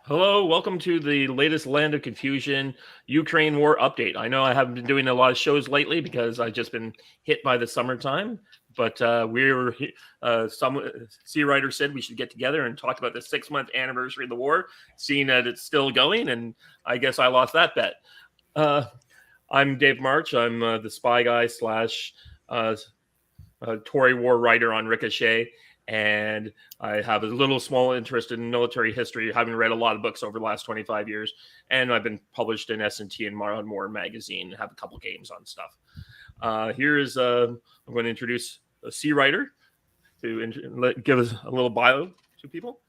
Hello, welcome to the latest Land of Confusion Ukraine war update. I know I haven't been doing a lot of shows lately because I've just been hit by the summertime, but some sea writer said we should get together and talk about the 6-month anniversary of the war, seeing that it's still going, and I guess I lost that bet. I'm Dave March. I'm the spy guy slash Tory war writer on Ricochet, and I have a little small interest in military history, having read a lot of books over the last 25 years, and I've been published in S&T and More magazine, have a couple games on stuff. I'm going to introduce a sea writer to give us a little bio to people.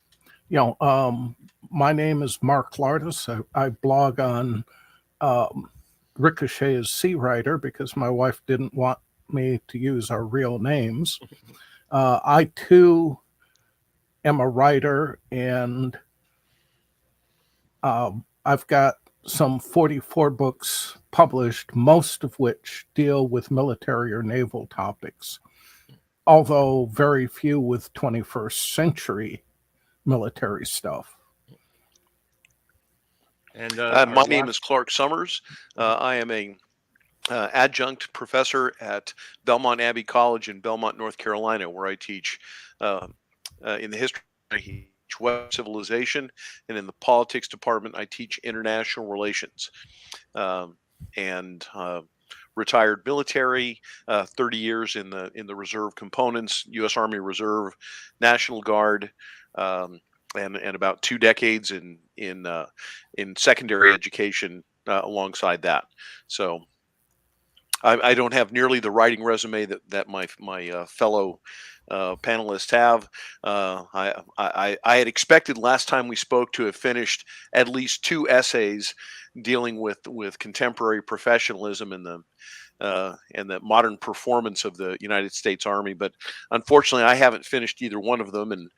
My name is Mark Lardis. I blog on Ricochet as Sea Writer because my wife didn't want me to use our real names. I too am a writer, and I've got some 44 books published, most of which deal with military or naval topics, although very few with 21st century military stuff. And my name is Clark Summers. I am a adjunct professor at Belmont Abbey College in Belmont, North Carolina, where I teach in the history, I teach Western civilization, and in the politics department, I teach international relations. And retired military, 30 years in the reserve components, U.S. Army Reserve, National Guard, and about 2 decades in secondary education alongside that. So I don't have nearly the writing resume that my fellow panelists have. I had expected last time we spoke to have finished at least 2 essays dealing with contemporary professionalism and the modern performance of the United States Army, but unfortunately I haven't finished either one of them. And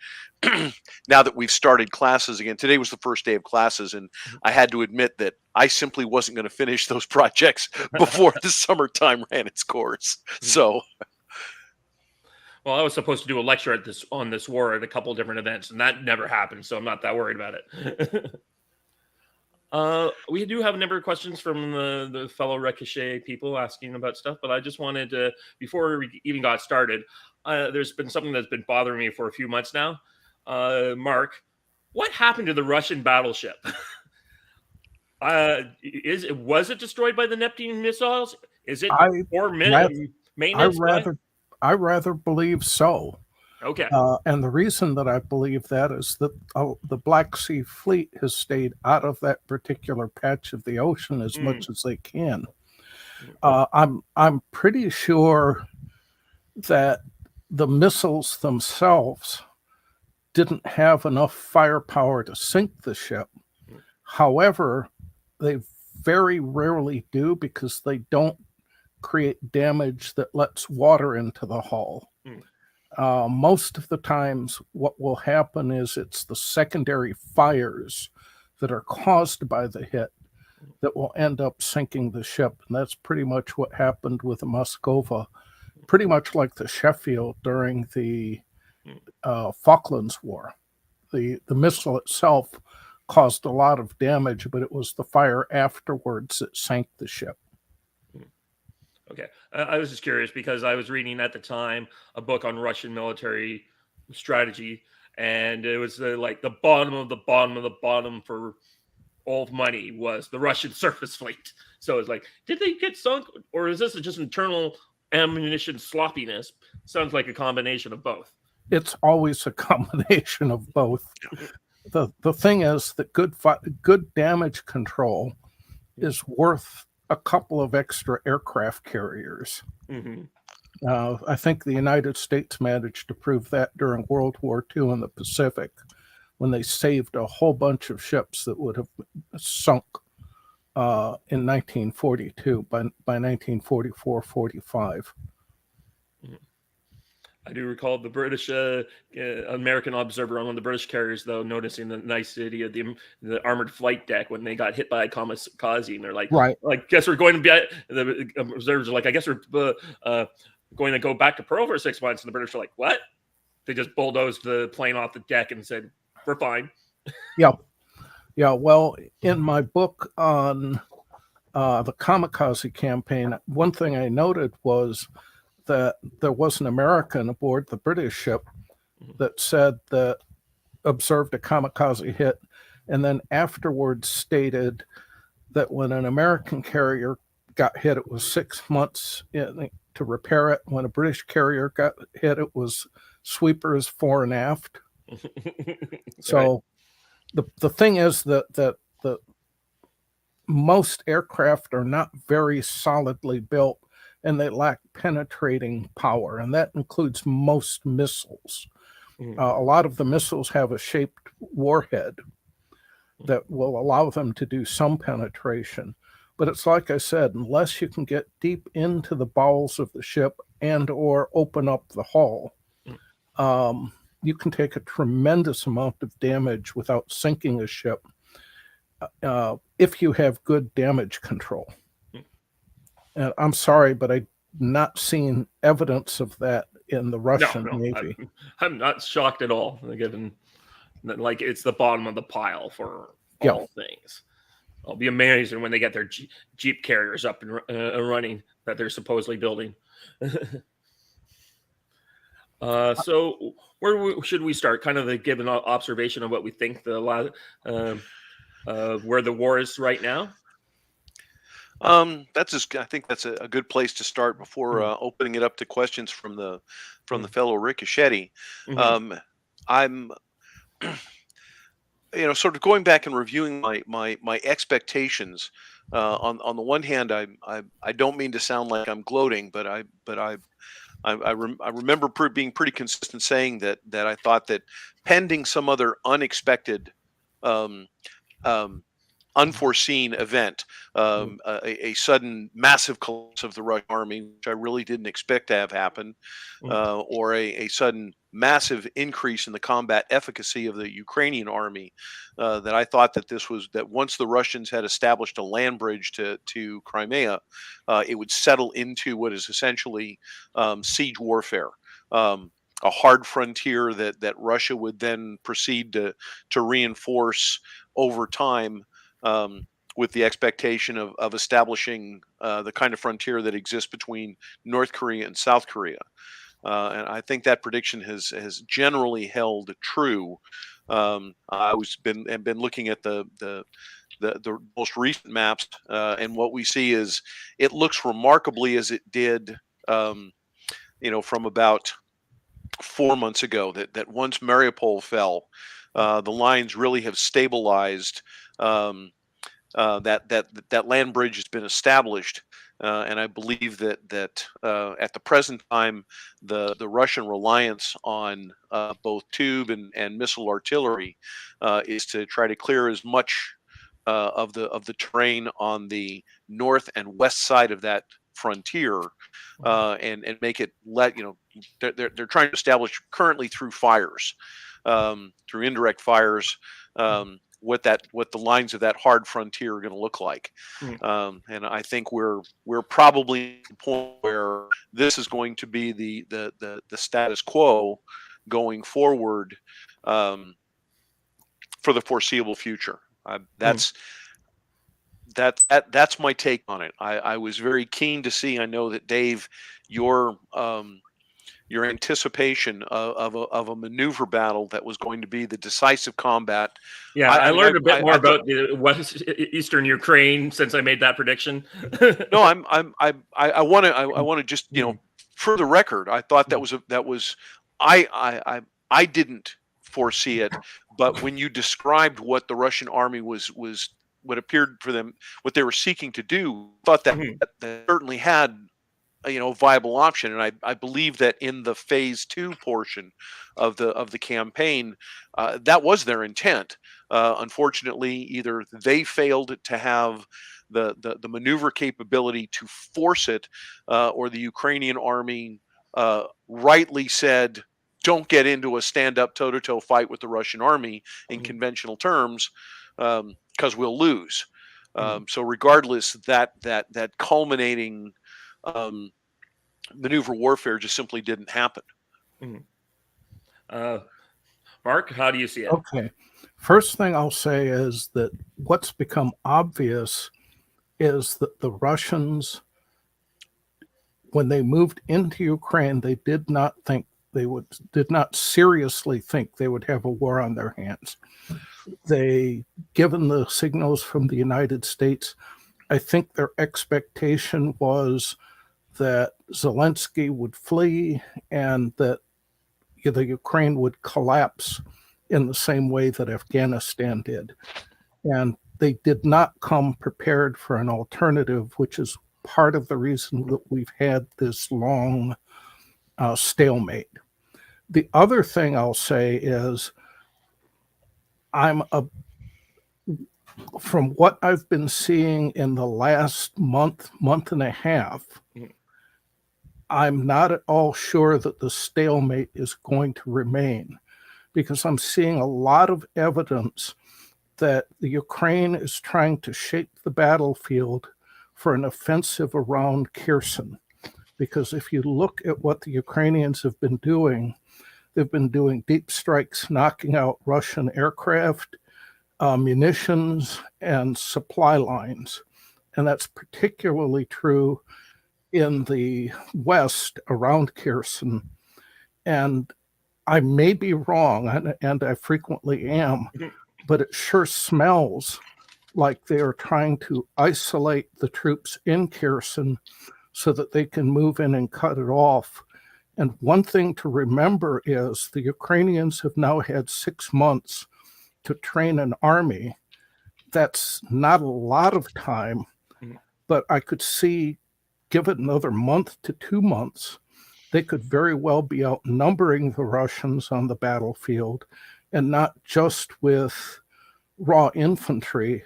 now that we've started classes again, today was the first day of classes, and I had to admit that I simply wasn't going to finish those projects before the summertime ran its course. So, well, I was supposed to do a lecture on this war at a couple different events, and that never happened, so I'm not that worried about it. We do have a number of questions from the fellow Ricochet people asking about stuff, but I just wanted to, before we even got started, there's been something that's been bothering me for a few months now. Mark, what happened to the Russian battleship? Was it destroyed by the Neptune missiles? Is it maintenance? I rather believe so. Okay. And the reason that I believe that is that the Black Sea Fleet has stayed out of that particular patch of the ocean as much as they can. I'm pretty sure that the missiles themselves didn't have enough firepower to sink the ship. However, they very rarely do because they don't create damage that lets water into the hull. Most of the times what will happen is it's the secondary fires that are caused by the hit that will end up sinking the ship. And that's pretty much what happened with the Moskova, pretty much like the Sheffield during the Falklands War. The missile itself caused a lot of damage, but it was the fire afterwards that sank the ship. Okay. I was just curious because I was reading at the time a book on Russian military strategy, and it was like the bottom of the bottom of the bottom for old money was the Russian surface fleet. So it's like, did they get sunk, or is this just internal ammunition sloppiness? Sounds like a combination of both. It's always a combination of both. The thing is that good damage control is worth a couple of extra aircraft carriers. I think the United States managed to prove that during World War II in the Pacific, when they saved a whole bunch of ships that would have sunk in 1942 by 1944-45. I do recall the British American observer on one of the British carriers, though, noticing the nicety of the armored flight deck when they got hit by a kamikaze, and they're like, right, like, guess we're going to be. The observers are like, I guess we're going to go back to Pearl for 6 months, and the British are like, what? They just bulldozed the plane off the deck and said, we're fine. Yeah. Yeah, well, in my book on the kamikaze campaign, one thing I noted was that there was an American aboard the British ship that said that observed a kamikaze hit, and then afterwards stated that when an American carrier got hit, it was 6 months to repair it. When a British carrier got hit, it was sweepers fore and aft. So the thing is that the most aircraft are not very solidly built, and they lack penetrating power, and that includes most missiles. A lot of the missiles have a shaped warhead that will allow them to do some penetration. But it's like I said, unless you can get deep into the bowels of the ship and or open up the hull, you can take a tremendous amount of damage without sinking a ship if you have good damage control. And I'm sorry, but I've not seen evidence of that in the Russian Navy. I'm not shocked at all, given that, like, it's the bottom of the pile for all things. I'll be amazed when they get their Jeep carriers up and running that they're supposedly building. So where should we start? Kind of give an observation of what we think where the war is right now. I think that's a good place to start before opening it up to questions from the fellow Ricochet. I'm sort of going back and reviewing my expectations. On the one hand, I don't mean to sound like I'm gloating, but I remember being pretty consistent saying that I thought that pending some other unexpected, unforeseen event, a sudden massive collapse of the Russian army, which I really didn't expect to have happen, or a sudden massive increase in the combat efficacy of the Ukrainian army, that I thought that once the Russians had established a land bridge to Crimea, it would settle into what is essentially siege warfare. A hard frontier that Russia would then proceed to reinforce over time, with the expectation of establishing the kind of frontier that exists between North Korea and South Korea. And I think that prediction has generally held true. I been looking at the most recent maps, and what we see is it looks remarkably as it did, from about 4 months ago. That once Mariupol fell, the lines really have stabilized. That land bridge has been established, and I believe that at the present time, the Russian reliance on both tube and missile artillery is to try to clear as much of the terrain on the north and west side of that frontier, and make it they're trying to establish currently through fires, through indirect fires, what the lines of that hard frontier are going to look like. And I think we're probably at the point where this is going to be the status quo going forward, for the foreseeable future. That's my take on it. I was very keen to see. I know that Dave, your anticipation of a maneuver battle that was going to be the decisive combat. Yeah, I learned a bit more about the Eastern Ukraine since I made that prediction. No, I want to just, for the record, I thought that was I didn't foresee it, but when you described what the Russian army was what appeared for them, what they were seeking to do, I thought that certainly had a viable option. And I believe that in the phase 2 portion of the campaign, that was their intent. Unfortunately, either they failed to have the maneuver capability to force it, or the Ukrainian army rightly said, don't get into a stand-up toe-to-toe fight with the Russian army in conventional terms, because we'll lose. So regardless, that culminating maneuver warfare just simply didn't happen. Mark, how do you see it? Okay. First thing I'll say is that what's become obvious is that the Russians, when they moved into Ukraine, they did not seriously think they would have a war on their hands. Given the signals from the United States, I think their expectation was that Zelensky would flee and that the Ukraine would collapse in the same way that Afghanistan did. And they did not come prepared for an alternative, which is part of the reason that we've had this long stalemate. The other thing I'll say is from what I've been seeing in the last month and a half, I'm not at all sure that the stalemate is going to remain, because I'm seeing a lot of evidence that the Ukraine is trying to shape the battlefield for an offensive around Kherson. Because if you look at what the Ukrainians have been doing, they've been doing deep strikes, knocking out Russian aircraft, munitions, and supply lines. And that's particularly true in the west around Kherson. And I may be wrong, and I frequently am, but it sure smells like they are trying to isolate the troops in Kherson so that they can move in and cut it off. And one thing to remember is the Ukrainians have now had 6 months to train an army. That's not a lot of time, but I could see, give it another month to 2 months, they could very well be outnumbering the Russians on the battlefield, and not just with raw infantry,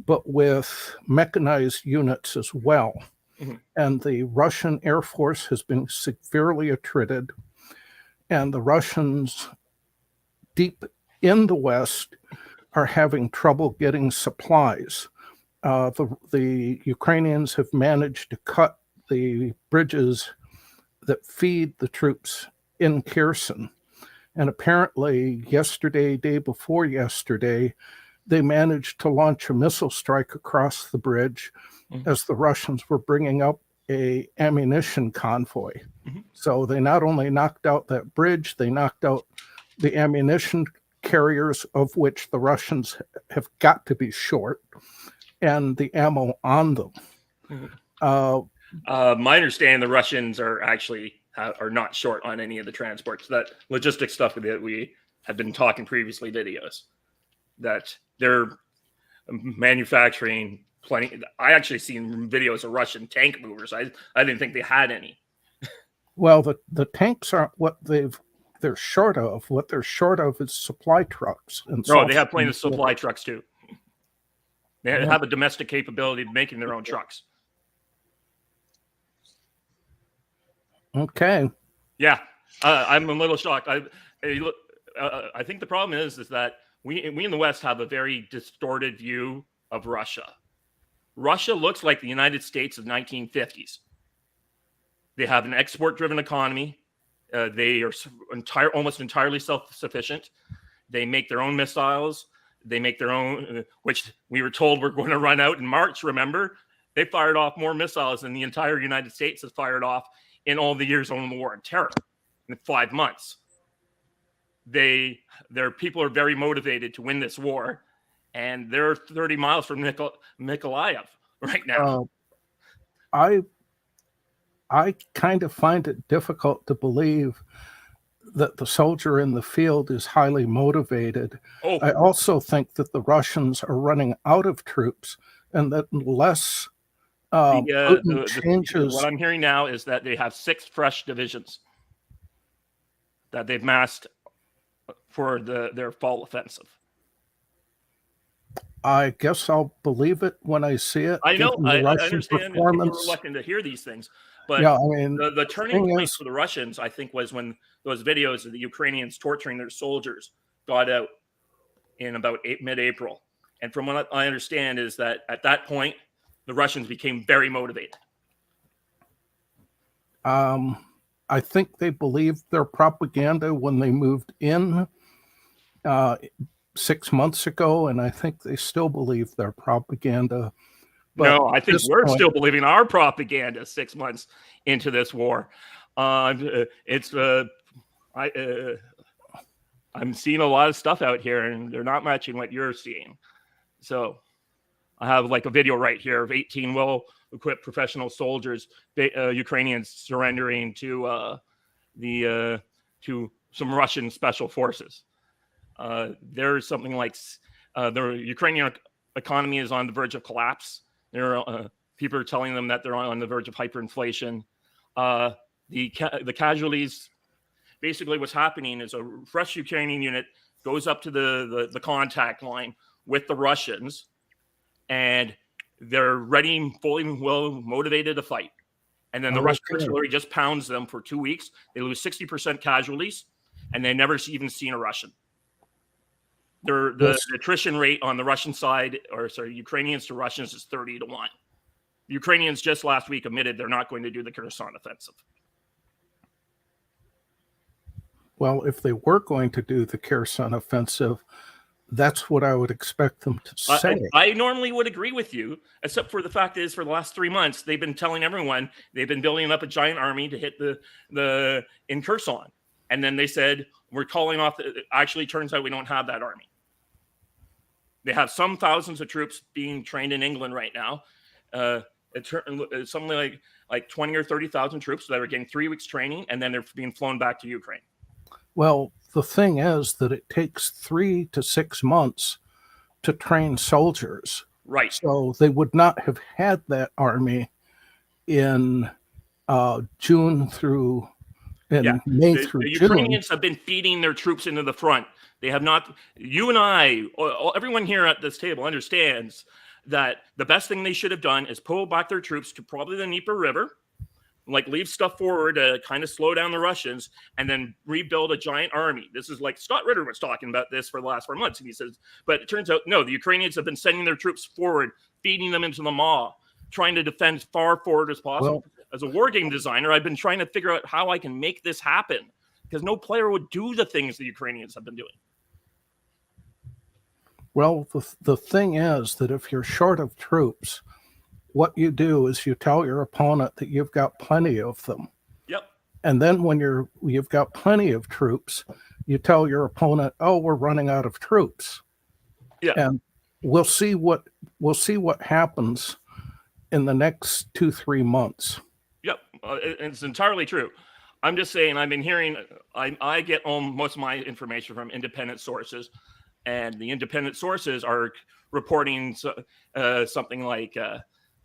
but with mechanized units as well. And the Russian Air Force has been severely attrited, and the Russians deep in the West are having trouble getting supplies. The Ukrainians have managed to cut the bridges that feed the troops in Kherson. And apparently yesterday, day before yesterday, they managed to launch a missile strike across the bridge as the Russians were bringing up a ammunition convoy. So they not only knocked out that bridge, they knocked out the ammunition carriers, of which the Russians have got to be short, and the ammo on them. My understanding, the Russians are actually are not short on any of the transports. That logistic stuff that we have been talking previously, videos that they're manufacturing plenty. I actually seen videos of Russian tank movers. I didn't think they had any. Well, the tanks aren't what they're short of. What they're short of is supply trucks. And no, they have plenty of supply trucks too. They have a domestic capability of making their own trucks. Okay. Yeah, I'm a little shocked. I think the problem is that we in the West have a very distorted view of Russia. Russia looks like the United States of 1950s. They have an export-driven economy. They are almost entirely self-sufficient. They make their own missiles. They make their own, which we were told were going to run out in March, remember? They fired off more missiles than the entire United States has fired off in all the years on the war on terror, in 5 months. Their people are very motivated to win this war, and they're 30 miles from Mykolaiv right now. I kind of find it difficult to believe that the soldier in the field is highly motivated. I also think that the Russians are running out of troops, and that unless Putin changes... What I'm hearing now is that they have 6 fresh divisions that they've massed for their fall offensive. I guess I'll believe it when I see it. I know. I understand people are reluctant to hear these things. But yeah, I mean, the turning point for the Russians, I think, was when those videos of the Ukrainians torturing their soldiers got out in about mid-April. And from what I understand is that at that point, the Russians became very motivated. I think they believed their propaganda when they moved in. 6 months ago, and I think they still believe their propaganda. But no, I think this we're point- still believing our propaganda 6 months into this war. It's I'm seeing a lot of stuff out here, and they're not matching what you're seeing. So I have like a video right here of 18 well-equipped professional soldiers, Ukrainians surrendering to to some Russian special forces. There's something like the Ukrainian economy is on the verge of collapse. People are telling them that they're on the verge of hyperinflation. The casualties, basically what's happening is a fresh Ukrainian unit goes up to the contact line with the Russians, and they're ready, fully well motivated to fight. And then the Russian artillery just pounds them for 2 weeks. They lose 60% casualties, and they never even seen a Russian. The attrition rate on the Russian side, Ukrainians to Russians, is 30-1. The Ukrainians just last week admitted they're not going to do the Kherson offensive. Well, if they were going to do the Kherson offensive, that's what I would expect them to say. I normally would agree with you, except for the fact is, for the last 3 months, they've been telling everyone they've been building up a giant army to hit in Kherson. And then they said, we're calling off. Actually, turns out we don't have that army. They have some thousands of troops being trained in England right now. It's something like 20 or 30,000 troops that are getting 3 weeks training, and then they're being flown back to Ukraine. Well, the thing is that it takes 3 to 6 months to train soldiers. Right. So they would not have had that army in June through May through the June. Ukrainians have been feeding their troops into the front. They have not. You and I, everyone here at this table understands that the best thing they should have done is pull back their troops to probably the Dnieper River, like leave stuff forward to kind of slow down the Russians, and then rebuild a giant army. This is like Scott Ritter was talking about this for the last 4 months. And he says, but it turns out, no, the Ukrainians have been sending their troops forward, feeding them into the maw, trying to defend far forward as possible. Well, as a war game designer, I've been trying to figure out how I can make this happen, because no player would do the things the Ukrainians have been doing. Well, the thing is that if you're short of troops, what you do is you tell your opponent that you've got plenty of them. Yep. And then when you've got plenty of troops, you tell your opponent, "Oh, we're running out of troops." Yeah. And we'll see what happens in the next 2-3 months. Yep. It's entirely true. I'm just saying, I've been hearing, I get most of my information from independent sources, and the independent sources are reporting something like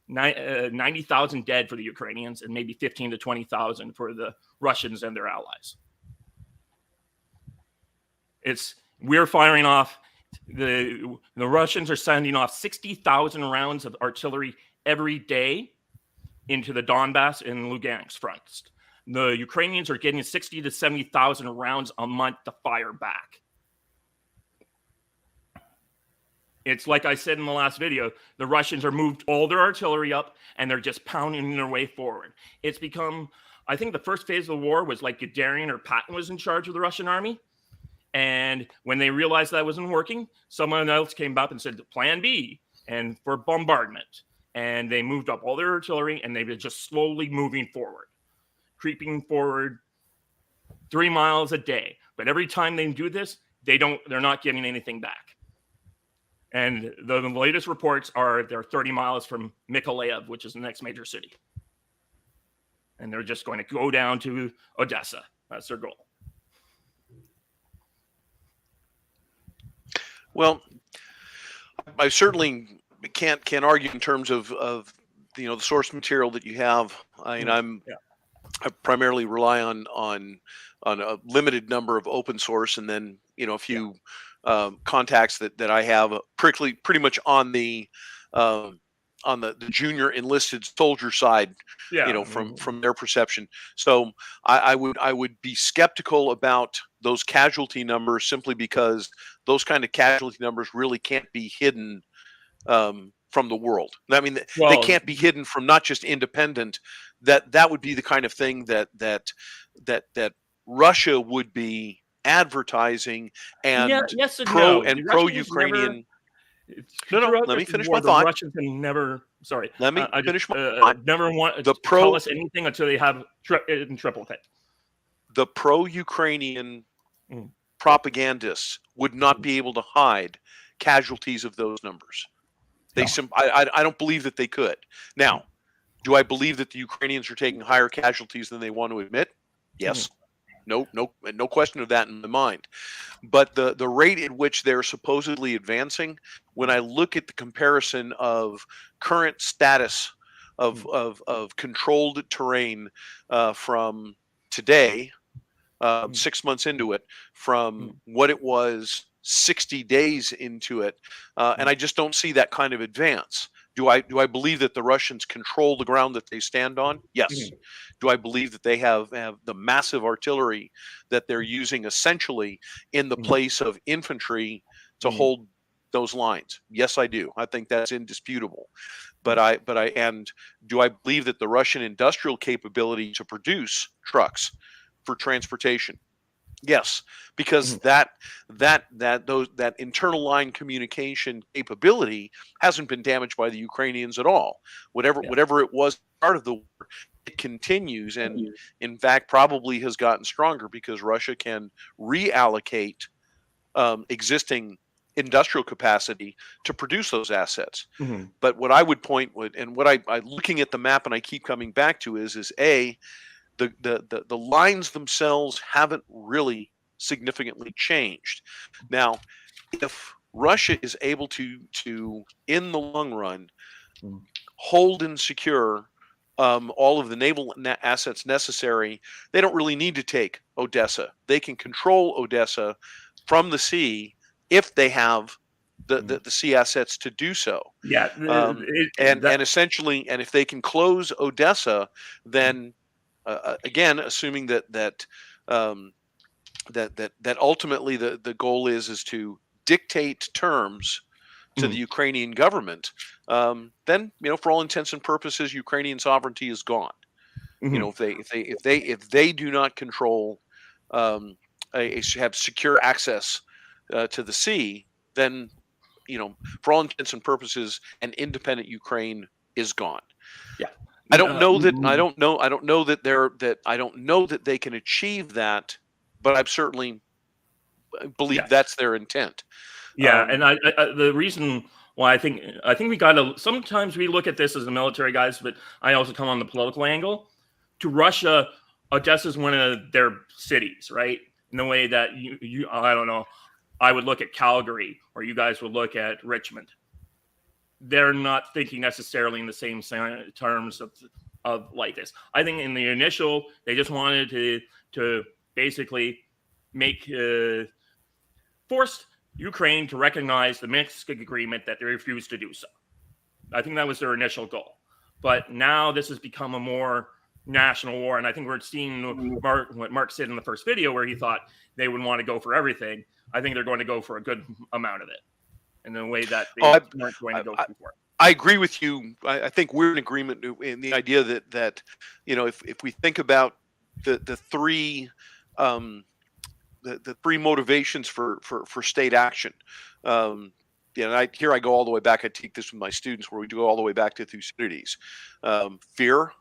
90,000 dead for the Ukrainians and maybe 15 to 20,000 for the Russians and their allies. We're firing off, the Russians are sending off 60,000 rounds of artillery every day into the Donbass and Lugansk fronts. The Ukrainians are getting 60 to 70,000 rounds a month to fire back. It's like I said in the last video, the Russians are moved all their artillery up, and they're just pounding their way forward. It's become, I think the first phase of the war was like Guderian or Patton was in charge of the Russian army. And when they realized that wasn't working, someone else came up and said, Plan B, and for bombardment. And they moved up all their artillery, and they were just slowly moving forward, creeping forward 3 miles a day. But every time they do this, they're not getting anything back. And the latest reports are they're 30 miles from Mykolaiv, which is the next major city. And they're just going to go down to Odessa. That's their goal. Well, I certainly can't argue in terms of the source material that you have. I primarily rely on a limited number of open source, and then a few contacts that I have pretty much on the junior enlisted soldier side, from their perception. So I would be skeptical about those casualty numbers, simply because those kind of casualty numbers really can't be hidden from the world. I mean, they can't be hidden from not just independent. That would be the kind of thing that Russia would be advertising and yes and no. The Russians pro-Ukrainian. Throughout Let me this finish war, my the thought. Russians have never. Sorry, Let me I just finish my thought. never want The to tell us anything until they have in triplicate. The pro-Ukrainian Mm. propagandists would not be able to hide casualties of those numbers. I don't believe that they could. Now, do I believe that the Ukrainians are taking higher casualties than they want to admit? Yes. No question of that in my mind. But the rate at which they're supposedly advancing, when I look at the comparison of current status of controlled terrain from today, 6 months into it, from what it was 60 days into it, and I just don't see that kind of advance. Do I believe that the Russians control the ground that they stand on? Yes. Do I believe that they have the massive artillery that they're using essentially in the place of infantry to hold those lines? Yes, I do. I think that's indisputable. And do I believe that the Russian industrial capability to produce trucks for transportation? Yes, because that internal line communication capability hasn't been damaged by the Ukrainians at all. Whatever it was part of the war, it continues, and in fact probably has gotten stronger because Russia can reallocate existing industrial capacity to produce those assets. But what I would point with, and what I looking at the map and I keep coming back to is the lines themselves haven't really significantly changed. Now, if Russia is able to in the long run hold and secure all of the naval assets necessary, they don't really need to take Odessa. They can control Odessa from the sea if they have the sea assets to do so. Yeah, and essentially, and if they can close Odessa, then again, assuming that ultimately the goal is to dictate terms to the Ukrainian government, then for all intents and purposes, Ukrainian sovereignty is gone. If they do not control have secure access to the sea, then for all intents and purposes, an independent Ukraine is gone. Yeah. I don't know that they can achieve that, but I certainly believe that's their intent. Yeah, and I the reason why I think we got to sometimes we look at this as the military guys, but I also come on the political angle. To Russia, Odessa is one of their cities, right? In the way that you I don't know, I would look at Calgary or you guys would look at Richmond. They're not thinking necessarily in the same terms of like this. I think in the initial, they just wanted to basically make forced Ukraine to recognize the Minsk agreement that they refused to do so. I think that was their initial goal. But now this has become a more national war, and I think we're seeing what Mark said in the first video, where he thought they would want to go for everything. I think they're going to go for a good amount of it, in a way that they weren't going to go before. I agree with you. I think we're in agreement in the idea that if we think about the three the three motivations for state action. Here I go all the way back. I take this with my students, where we go all the way back to Thucydides. Fear,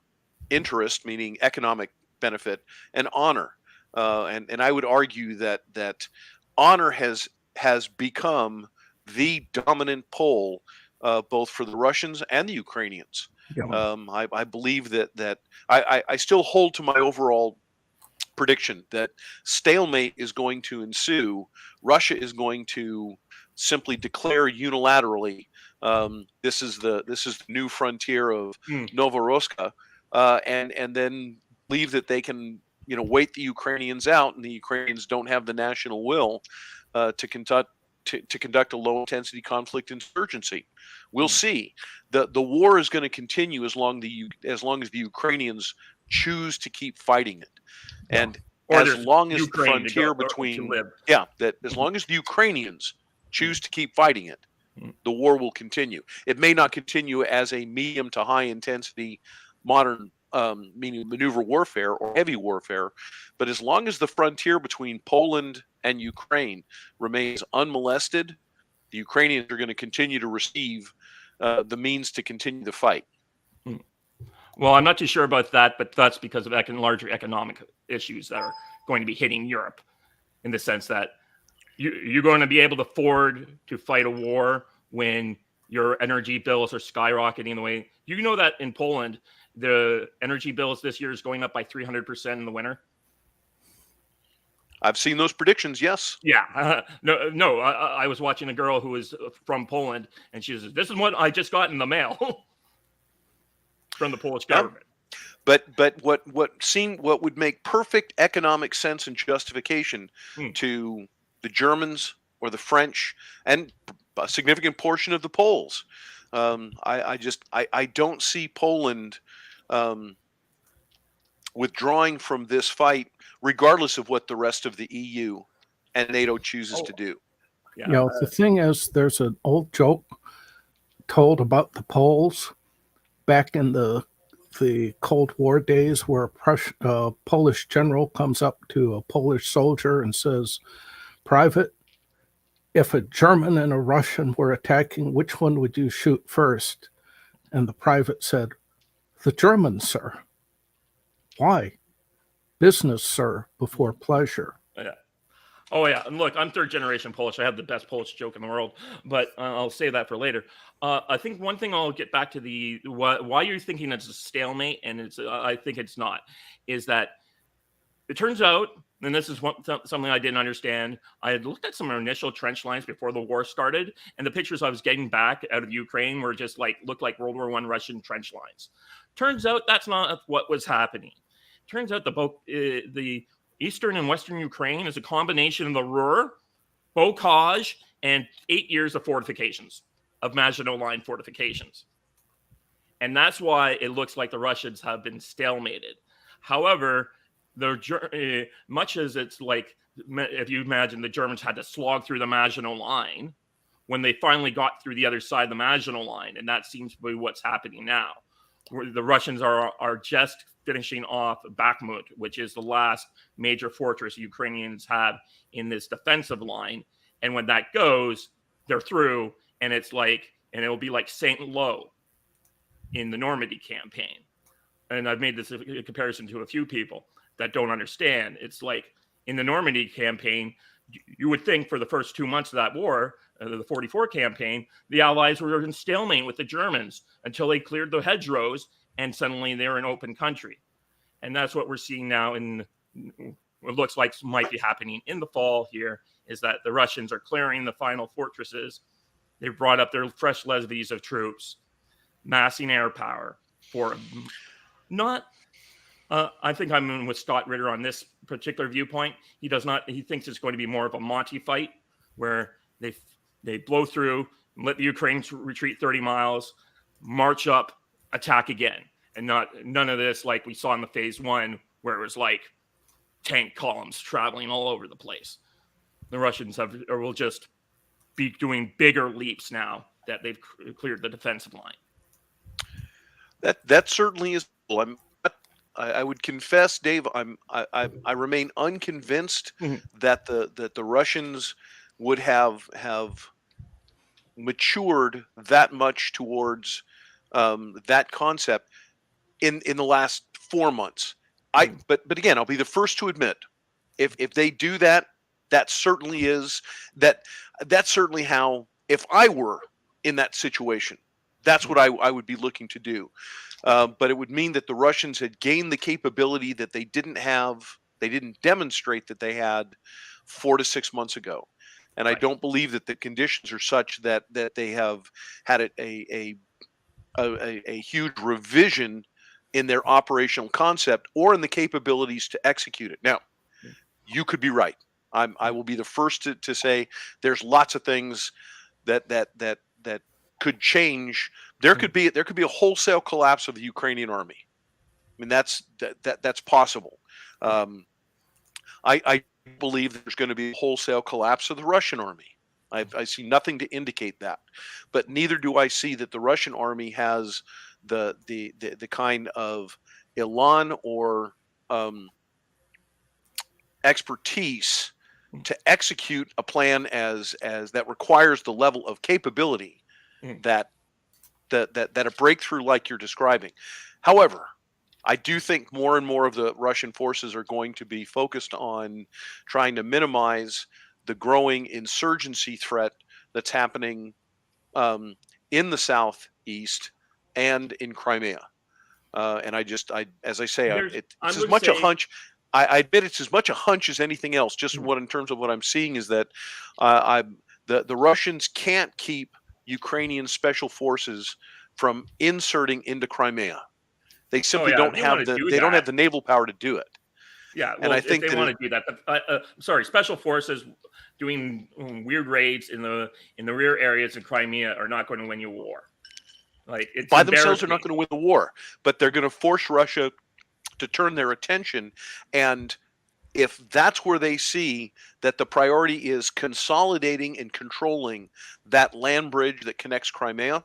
interest, meaning economic benefit, and honor. And I would argue that honor has become the dominant pole, both for the Russians and the Ukrainians. Yeah. I believe that I still hold to my overall prediction that stalemate is going to ensue. Russia is going to simply declare unilaterally, this is the new frontier of Novorossiysk, and then believe that they can wait the Ukrainians out, and the Ukrainians don't have the national will to conduct a low intensity conflict insurgency. We'll see. The war is going to continue as long as the Ukrainians choose to keep fighting it. And as long as the frontier between as long as the Ukrainians choose to keep fighting it, the war will continue. It may not continue as a medium to high intensity modern meaning maneuver warfare or heavy warfare, but as long as the frontier between Poland and Ukraine remains unmolested, the Ukrainians are going to continue to receive the means to continue the fight. Well, I'm not too sure about that, but that's because of larger economic issues that are going to be hitting Europe, in the sense that you're going to be able to afford to fight a war when your energy bills are skyrocketing the way. You know that in Poland, the energy bills this year is going up by 300% in the winter. I've seen those predictions, yes. Yeah. No. I was watching a girl who was from Poland, and she says, "This is what I just got in the mail from the Polish government." But what would make perfect economic sense and justification to the Germans or the French and a significant portion of the Poles, I don't see Poland withdrawing from this fight, regardless of what the rest of the EU and NATO chooses to do. Yeah. You know, the thing is, there's an old joke told about the Poles back in the Cold War days, where a Polish general comes up to a Polish soldier and says, "Private, if a German and a Russian were attacking, which one would you shoot first?" And the private said, "The German, sir." "Why?" "Business, sir, before pleasure." Yeah. Oh, yeah. And look, I'm third generation Polish. I have the best Polish joke in the world, but I'll save that for later. I think one thing I'll get back to why you're thinking it's a stalemate, and I think it's not, is that it turns out, and this is something I didn't understand. I had looked at some initial trench lines before the war started, and the pictures I was getting back out of Ukraine were just looked like World War I Russian trench lines. Turns out that's not what was happening. Turns out the eastern and western Ukraine is a combination of the Ruhr, Bocage, and 8 years of fortifications, of Maginot Line fortifications. And that's why it looks like the Russians have been stalemated. However, much as it's like, if you imagine the Germans had to slog through the Maginot Line, when they finally got through the other side of the Maginot Line, and that seems to be what's happening now. The Russians are just finishing off Bakhmut, which is the last major fortress Ukrainians have in this defensive line. And when that goes, they're through, and it'll be like St. Lo in the Normandy campaign. And I've made this a comparison to a few people that don't understand. It's like in the Normandy campaign, you would think for the first 2 months of that war, the 44 campaign, the Allies were in stalemate with the Germans until they cleared the hedgerows, and suddenly they're an open country. And that's what we're seeing now what looks like might be happening in the fall here, is that the Russians are clearing the final fortresses. They've brought up their fresh levies of troops, massing air power for not... I think I'm with Scott Ritter on this particular viewpoint. He thinks it's going to be more of a Monty fight, where they blow through, let the Ukrainians retreat 30 miles, march up, attack again. And none of this like we saw in the phase 1, where it was like tank columns traveling all over the place. The Russians will just be doing bigger leaps now that they've cleared the defensive line. That certainly is. I would confess, Dave, I remain unconvinced that the Russians would have matured that much towards that concept in the last 4 months. But again, I'll be the first to admit, if they do that, that's certainly how, if I were in that situation, that's what I would be looking to do. But it would mean that the Russians had gained the capability that they didn't demonstrate that they had 4 to 6 months ago. And right. I don't believe that the conditions are such that they have had a huge revision in their operational concept or in the capabilities to execute it. Now, you could be right. I will be the first to say there's lots of things that could change. There could be a wholesale collapse of the Ukrainian army. I mean, that's possible. I believe there's going to be a wholesale collapse of the Russian army. I see nothing to indicate that, but neither do I see that the Russian army has the kind of elan or expertise to execute a plan as that requires the level of capability that a breakthrough like you're describing. However, I do think more and more of the Russian forces are going to be focused on trying to minimize the growing insurgency threat that's happening in the southeast and in Crimea. And as I say, it's as much a hunch. I admit it's as much a hunch as anything else. Just what in terms of what I'm seeing is that the Russians can't keep Ukrainian special forces from inserting into Crimea. They simply don't have the naval power to do it. Yeah, well, and I think if they want to do that, but sorry, special forces doing weird raids in the rear areas in Crimea are not going to win you a war. Like, it's by themselves, they're not going to win the war, but they're going to force Russia to turn their attention. And if that's where they see that the priority is consolidating and controlling that land bridge that connects Crimea,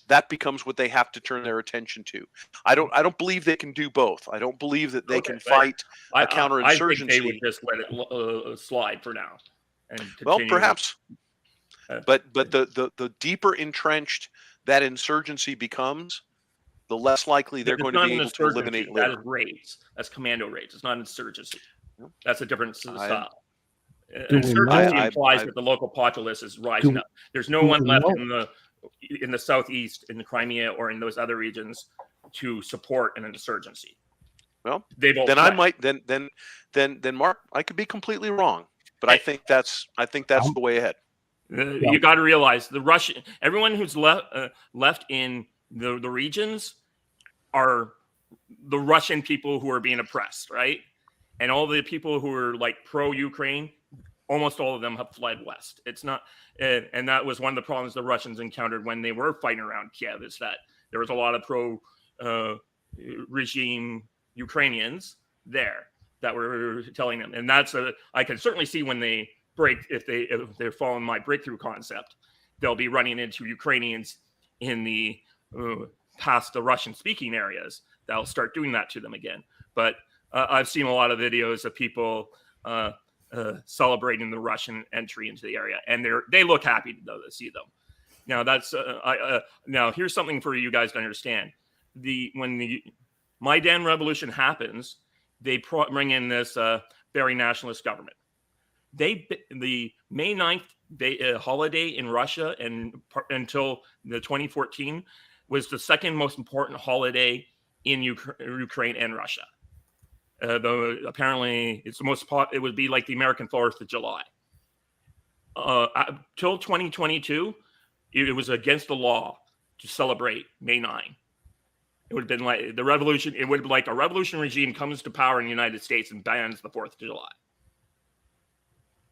that becomes what they have to turn their attention to. I don't believe they can do both. I don't believe that they can fight a counterinsurgency. I think they would just let it slide for now. And well, perhaps. But the deeper entrenched that insurgency becomes, the less likely they're going to be able to eliminate later. That is raids. That's commando raids. It's not insurgency. That's a different style. Insurgency implies that the local populace is rising up. There's no one left in the southeast, in the Crimea, or in those other regions to support an insurgency. Well, then I might then Mark, I could be completely wrong, but I think that's the way ahead. You got to realize everyone who's left in the regions are the Russian people who are being oppressed, right? And all the people who are like pro-Ukraine, almost all of them have fled west. It's not, and that was one of the problems the Russians encountered when they were fighting around Kiev, is that there was a lot of pro-regime Ukrainians there that were telling them, and I can certainly see when they break, if they're following my breakthrough concept, they'll be running into Ukrainians in the past the Russian-speaking areas. That'll start doing that to them again. But I've seen a lot of videos of people celebrating the Russian entry into the area, and they look happy to see them. Now now here's something for you guys to understand. When the Maidan Revolution happens, they bring in this very nationalist government. The May 9th holiday in Russia until the 2014 was the second most important holiday in Ukraine and Russia. Though apparently it's it would be like the American 4th of July. Till 2022, it was against the law to celebrate May 9. It would have been like the revolution. It would be like a revolution regime comes to power in the United States and bans the 4th of July.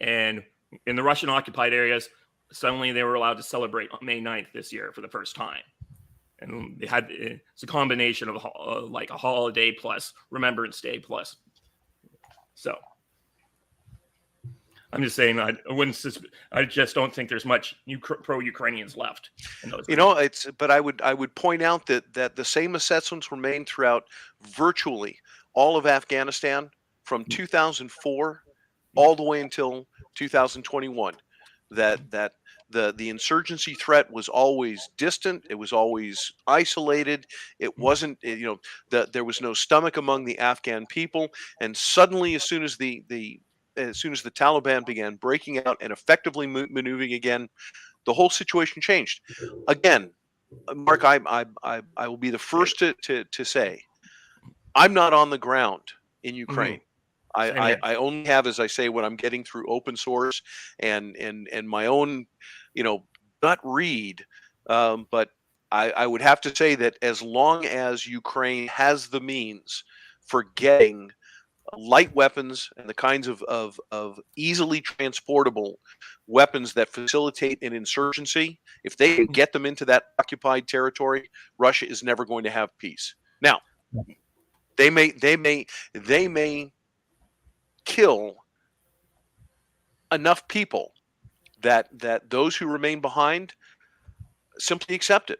And in the Russian occupied areas, suddenly they were allowed to celebrate on May 9th this year for the first time. And it's a combination of like a holiday plus Remembrance Day plus. So I'm just saying, I just don't think there's much pro-Ukrainians left in those. But I would point out that the same assessments were made throughout virtually all of Afghanistan from 2004 all the way until 2021. That the insurgency threat was always distant. It was always isolated. It wasn't, there was no stomach among the Afghan people. And suddenly, as soon as the Taliban began breaking out and effectively maneuvering again, the whole situation changed. Again, Mark, I will be the first to say, I'm not on the ground in Ukraine. I only have, as I say, what I'm getting through open source and my own, gut read. But I would have to say that as long as Ukraine has the means for getting light weapons and the kinds of easily transportable weapons that facilitate an insurgency, if they can get them into that occupied territory, Russia is never going to have peace. Now, they may kill enough people that those who remain behind simply accept it,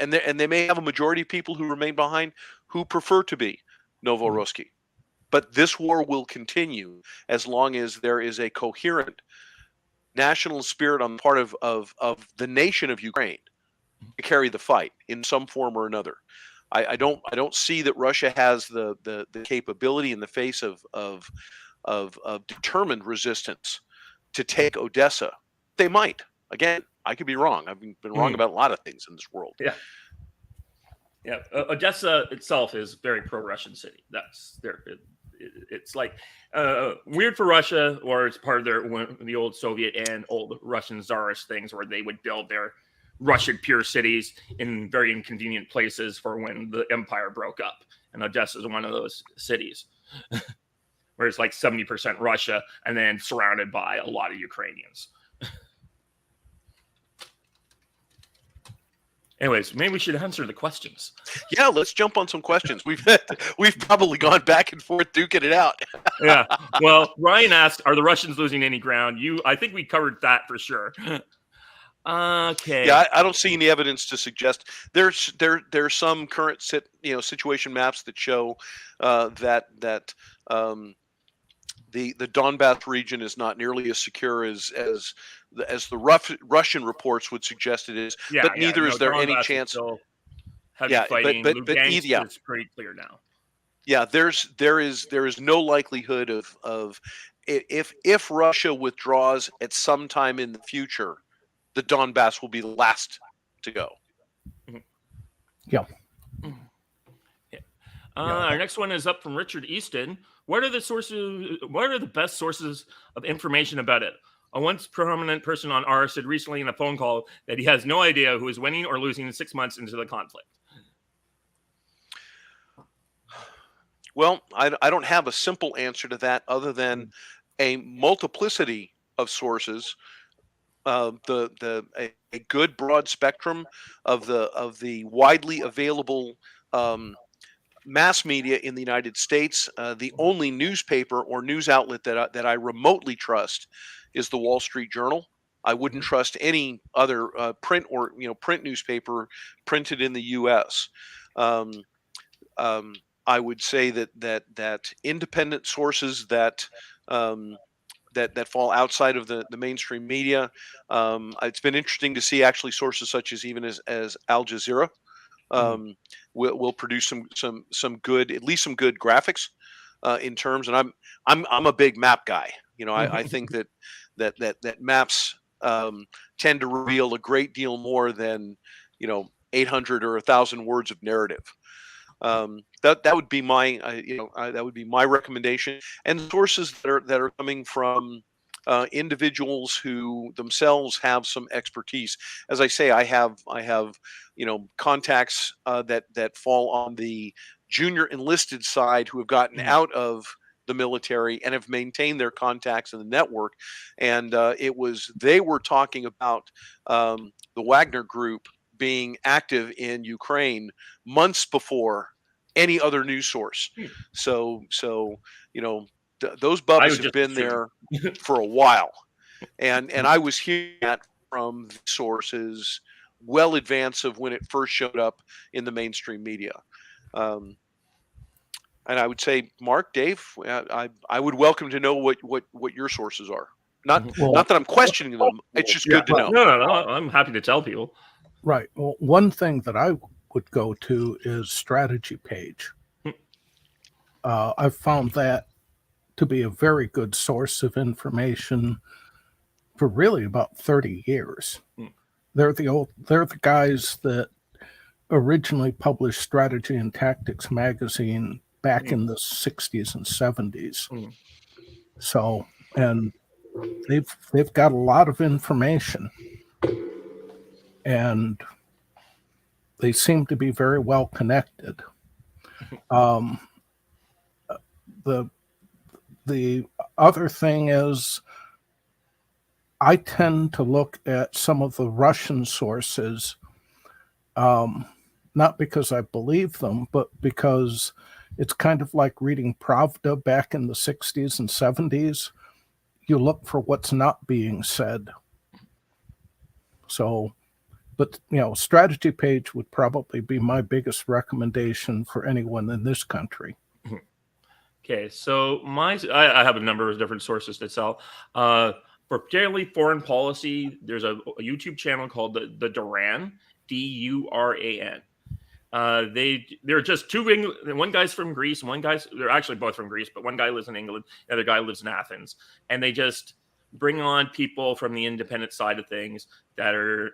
and they may have a majority of people who remain behind who prefer to be Novorossiysk. But this war will continue as long as there is a coherent national spirit on the part of the nation of Ukraine to carry the fight in some form or another. I don't see that Russia has the capability in the face of determined resistance to take Odessa. They might. Again, I could be wrong. I've been wrong about a lot of things in this world. Yeah. Yeah. Odessa itself is a very pro-Russian city. That's there. It's like weird for Russia, or it's part of the old Soviet and old Russian Tsarist things where they would build their Russian pure cities in very inconvenient places for when the empire broke up. And Odessa is one of those cities where it's like 70% Russia and then surrounded by a lot of Ukrainians. Anyways, maybe we should answer the questions. Yeah, let's jump on some questions. We've probably gone back and forth duking it out. Yeah. Well, Ryan asked, "Are the Russians losing any ground?" I think we covered that for sure. Okay. Yeah, I don't see any evidence to suggest there's some current situation maps that show that the Donbass region is not nearly as secure as the Russian reports would suggest it is. Yeah, but neither is there Donbass any chance. Heavy fighting. but Lugansk is pretty clear now. Yeah, there is no likelihood of if Russia withdraws at some time in the future, the Donbass will be the last to go. Yeah. Our next one is up from Richard Easton. What are the best sources of information about it? A once prominent person on R said recently in a phone call that he has no idea who is winning or losing 6 months into the conflict. Well, I don't have a simple answer to that other than a multiplicity of sources. A good broad spectrum of the widely available mass media in the United States. The only newspaper or news outlet that I remotely trust is the Wall Street Journal. I wouldn't trust any other print newspaper printed in the U.S. I would say that independent sources that fall outside of the mainstream media. It's been interesting to see actually sources such as even as Al Jazeera will produce some good, at least some good graphics in terms. And I'm a big map guy. I think that maps tend to reveal a great deal more than 800 or 1,000 words of narrative. That would be my recommendation. And sources that are coming from individuals who themselves have some expertise. As I say, I have contacts that fall on the junior enlisted side who have gotten out of the military and have maintained their contacts in the network. And they were talking about the Wagner Group being active in Ukraine months before any other news source. So those bubbles have been there for a while, and I was hearing that from sources well advance of when it first showed up in the mainstream media. And I would say, Mark, Dave, I would welcome to know what your sources are. Not that I'm questioning them. It's just good to know. No. I'm happy to tell people. Right. Well, one thing that I would go to is strategy page. I've found that to be a very good source of information for really about 30 years. They're the guys that originally published Strategy and Tactics magazine back in the 60s and 70s. So, and they've got a lot of information, and they seem to be very well connected. The other thing is, I tend to look at some of the Russian sources, not because I believe them, but because it's kind of like reading Pravda back in the 60s and 70s. You look for what's not being said. So, but strategy page would probably be my biggest recommendation for anyone in this country. Okay, so I have a number of different sources to sell. For particularly foreign policy, there's a YouTube channel called the Duran, Duran. They're just two one guy's from Greece, they're actually both from Greece, but one guy lives in England, the other guy lives in Athens, and they just bring on people from the independent side of things they're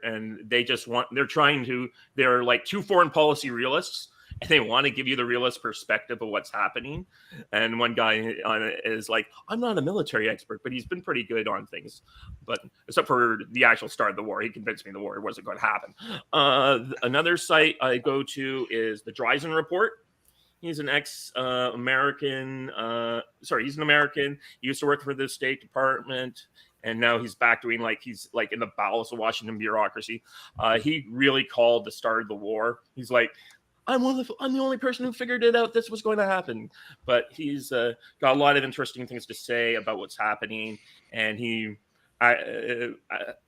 like two foreign policy realists, and they want to give you the realist perspective of what's happening. And one guy on it is like, I'm not a military expert, but he's been pretty good on things. But except for the actual start of the war, he convinced me the war wasn't going to happen. Another site I go to is the Dreisen Report. He's an American. He's an American. He used to work for the State Department, and now he's back doing he's like in the bowels of Washington bureaucracy. He really called the start of the war. He's like, I'm the only person who figured it out. This was going to happen. But he's got a lot of interesting things to say about what's happening, and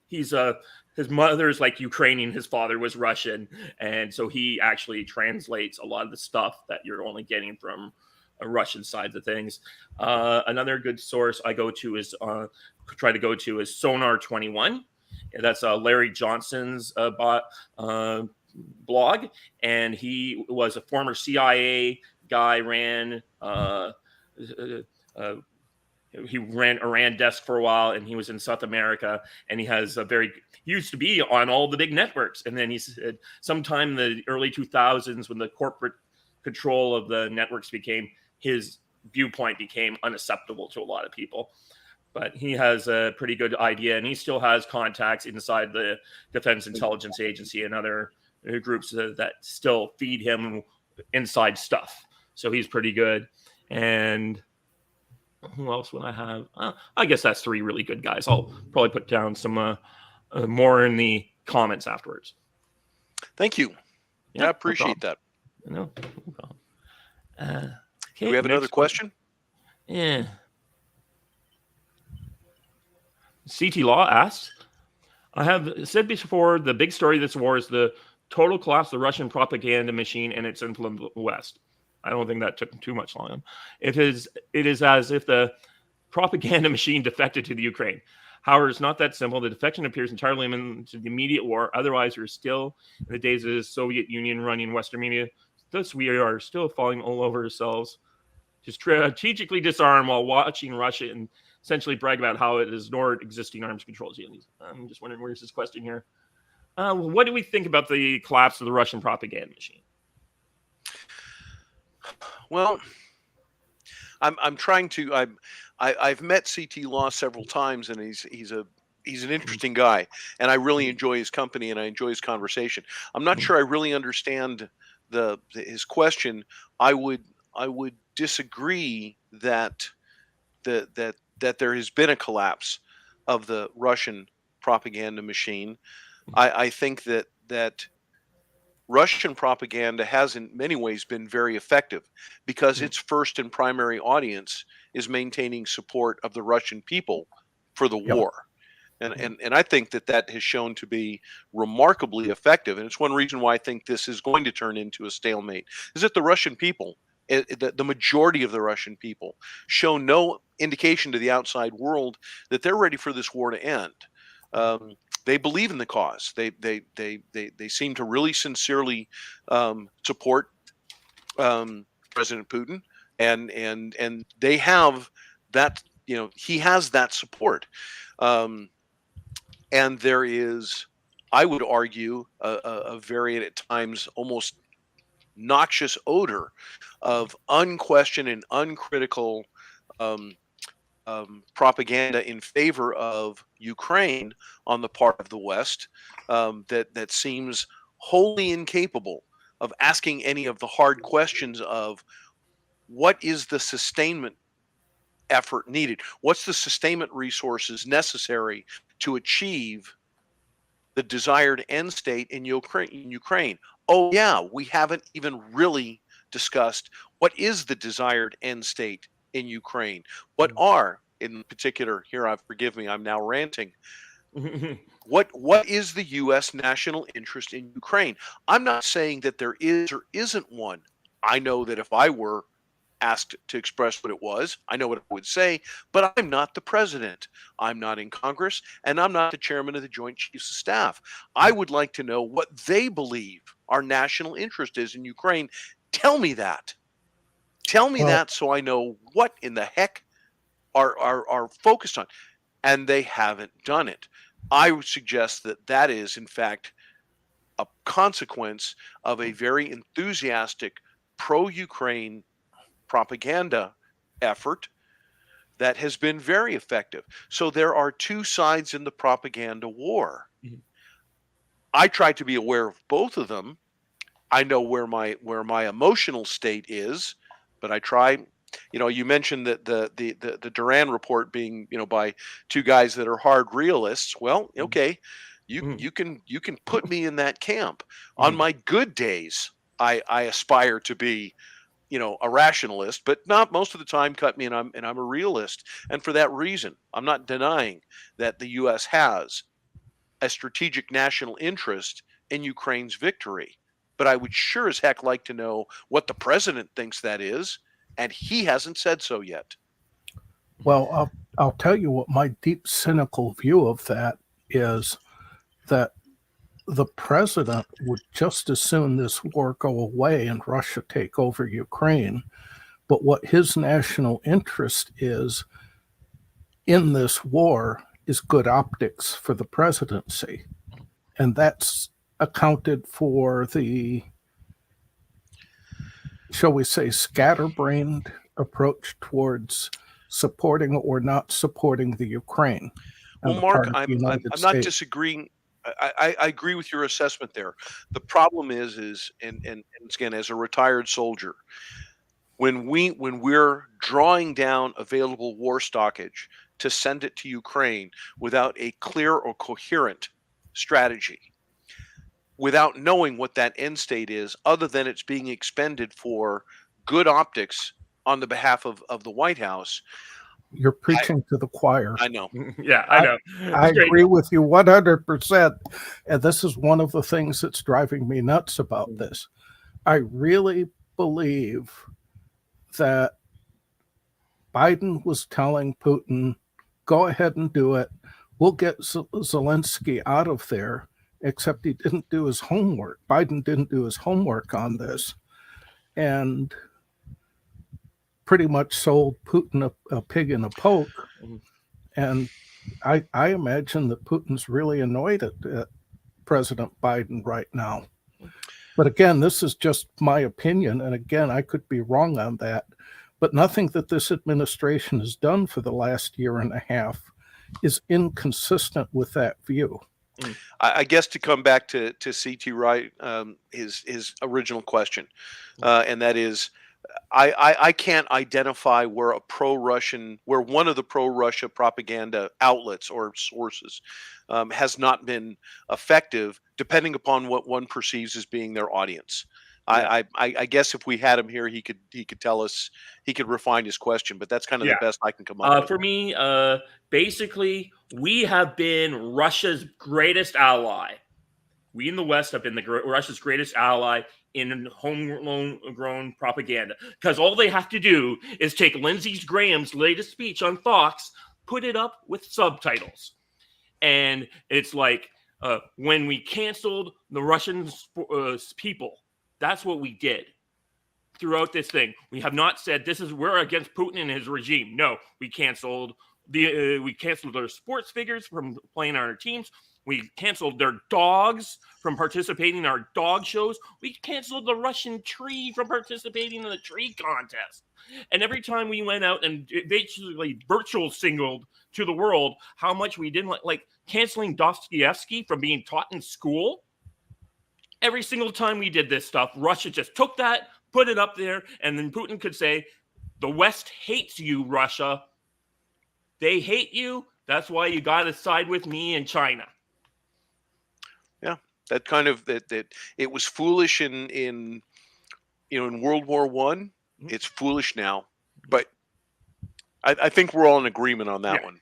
his mother's like Ukrainian, his father was Russian, and so he actually translates a lot of the stuff that you're only getting from a Russian side of things. Another good source I try to go to is Sonar 21. That's Larry Johnson's blog, and he was a former CIA guy. He ran Iran desk for a while, and he was in South America, and he used to be on all the big networks. And then he said sometime in the early 2000s, when the corporate control of the networks his viewpoint became unacceptable to a lot of people. But he has a pretty good idea, and he still has contacts inside the Defense Intelligence Agency and other groups that still feed him inside stuff. So he's pretty good. And who else would I have? I guess that's three really good guys. I'll probably put down some more in the comments afterwards. Thank you. Yeah, I appreciate that. No problem. Okay, do we have another question? Yeah. CT Law asks, I have said before, the big story of this war is the total collapse of the Russian propaganda machine and its influence in the West. I don't think that took too much long. It is as if the propaganda machine defected to the Ukraine. However, it's not that simple. The defection appears entirely limited to the immediate war. Otherwise, we're still in the days of the Soviet Union running Western media. Thus, we are still falling all over ourselves to strategically disarm while watching Russia and essentially brag about how it has ignored existing arms controls. I'm just wondering, where's this question here? What do we think about the collapse of the Russian propaganda machine? Well, I'm trying to. I've met CT Law several times, and he's an interesting guy, and I really enjoy his company and I enjoy his conversation. I'm not sure I really understand his question. I would disagree that there has been a collapse of the Russian propaganda machine. I think that Russian propaganda has in many ways been very effective because its first and primary audience is maintaining support of the Russian people for the war. And I think that has shown to be remarkably effective. And it's one reason why I think this is going to turn into a stalemate, is that the Russian people, the majority of the Russian people, show no indication to the outside world that they're ready for this war to end. They believe in the cause. They seem to really sincerely support President Putin, and they have that. He has that support, and there is, I would argue, a very at times almost noxious odor of unquestioned and uncritical propaganda in favor of Ukraine on the part of the West that seems wholly incapable of asking any of the hard questions of what is the sustainment effort needed? What's the sustainment resources necessary to achieve the desired end state in Ukraine? Oh yeah, we haven't even really discussed what is the desired end state in Ukraine. What are, in particular, forgive me, I'm now ranting. What is the U.S. national interest in Ukraine? I'm not saying that there is or isn't one. I know that if I were asked to express what it was, I know what I would say, but I'm not the president. I'm not in Congress, and I'm not the chairman of the Joint Chiefs of Staff. I would like to know what they believe our national interest is in Ukraine. Tell me that. Tell me Well, that so I know what in the heck are focused on. And they haven't done it. I would suggest that that is, in fact, a consequence of a very enthusiastic pro-Ukraine propaganda effort that has been very effective. So there are two sides in the propaganda war. Mhm. I try to be aware of both of them. I know where my emotional state is, but I try. You mentioned that the Duran report being by two guys that are hard realists. Well, okay, Mhm. you can put me in that camp. On Mhm. my good days, I aspire to be a rationalist, but not most of the time. Cut me, and I'm a realist. And for that reason, I'm not denying that the U.S. has a strategic national interest in Ukraine's victory. But I would sure as heck like to know what the president thinks that is, and he hasn't said so yet. well, I'll tell you what my deep cynical view of that is, that the president would just as soon this war go away and Russia take over Ukraine. But what his national interest is in this war is good optics for the presidency. And that's accounted for the, shall we say, scatterbrained approach towards supporting or not supporting the Ukraine Well, on the Mark, part of the I'm United I'm not States. disagreeing. I agree with your assessment there. The problem is and again, as a retired soldier, when we're drawing down available war stockage to send it to Ukraine without a clear or coherent strategy, without knowing what that end state is, other than it's being expended for good optics on the behalf of the White House. You're preaching to the choir. I know. Yeah, I know. I It's great. agree with you 100%. And this is one of the things that's driving me nuts about this. I really believe that Biden was telling Putin, go ahead and do it. We'll get Zelensky out of there, except he didn't do his homework. Biden didn't do his homework on this and pretty much sold Putin a pig in a poke. And I imagine that Putin's really annoyed at President Biden right now. But again, this is just my opinion. And again, I could be wrong on that. But nothing that this administration has done for the last year and a half is inconsistent with that view. I guess to come back to C.T. Wright, his original question, and that is, I can't identify where one of the pro-Russia propaganda outlets or sources has not been effective, depending upon what one perceives as being their audience. Yeah. I guess if we had him here, he could tell us, he could refine his question, but that's kind of Yeah. the best I can come up with. For me, basically, we have been Russia's greatest ally. We in the West have been Russia's greatest ally in homegrown propaganda, because all they have to do is take Lindsey Graham's latest speech on Fox, put it up with subtitles, and it's like when we canceled the Russian people. That's what we did throughout this thing. We have not said we're against Putin and his regime. No, we canceled their sports figures from playing on our teams. We canceled their dogs from participating in our dog shows. We canceled the Russian tree from participating in the tree contest. And every time we went out and basically virtual signaled to the world how much we didn't like canceling Dostoevsky from being taught in school. Every single time we did this stuff, Russia just took that, put it up there, and then Putin could say, the West hates you, Russia. They hate you. That's why you got to side with me and China. Yeah, that kind of that it was foolish in World War I. It's foolish now, but I think we're all in agreement on that one.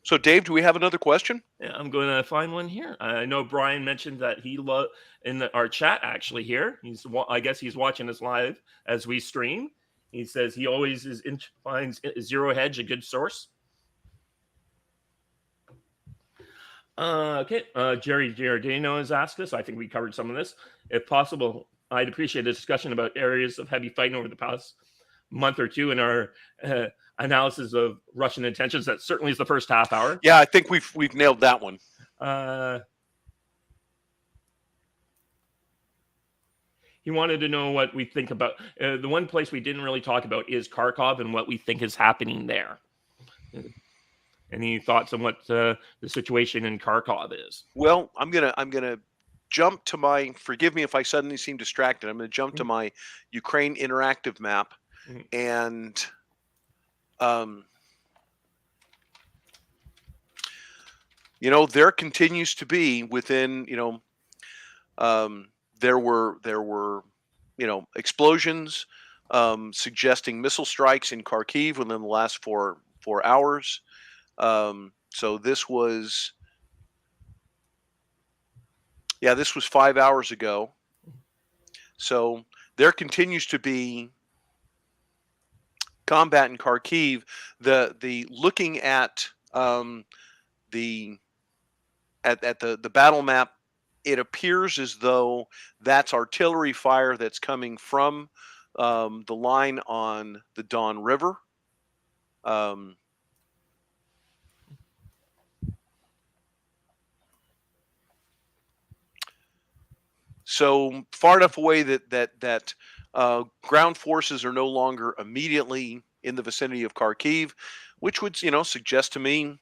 So, Dave, do we have another question? Yeah, I'm going to find one here. I know Brian mentioned that he our chat actually here. I guess he's watching us live as we stream. He says he always finds Zero Hedge a good source. Okay, Jerry Giardino has asked us. I think we covered some of this. If possible, I'd appreciate a discussion about areas of heavy fighting over the past month or two in our analysis of Russian intentions. That certainly is the first half hour. Yeah, I think we've nailed that one. He wanted to know what we think about the one place we didn't really talk about is Kharkov and what we think is happening there. Any thoughts on what the situation in Kharkov is? Well, I'm gonna jump to my. Forgive me if I suddenly seem distracted. I'm gonna jump to my Ukraine interactive map, and there continues to be within there were explosions suggesting missile strikes in Kharkiv within the last 4 hours. So this was 5 hours ago. So there continues to be combat in Kharkiv. The looking at the battle map, it appears as though that's artillery fire that's coming from the line on the Don River. So far enough away that ground forces are no longer immediately in the vicinity of Kharkiv, which would suggest to me,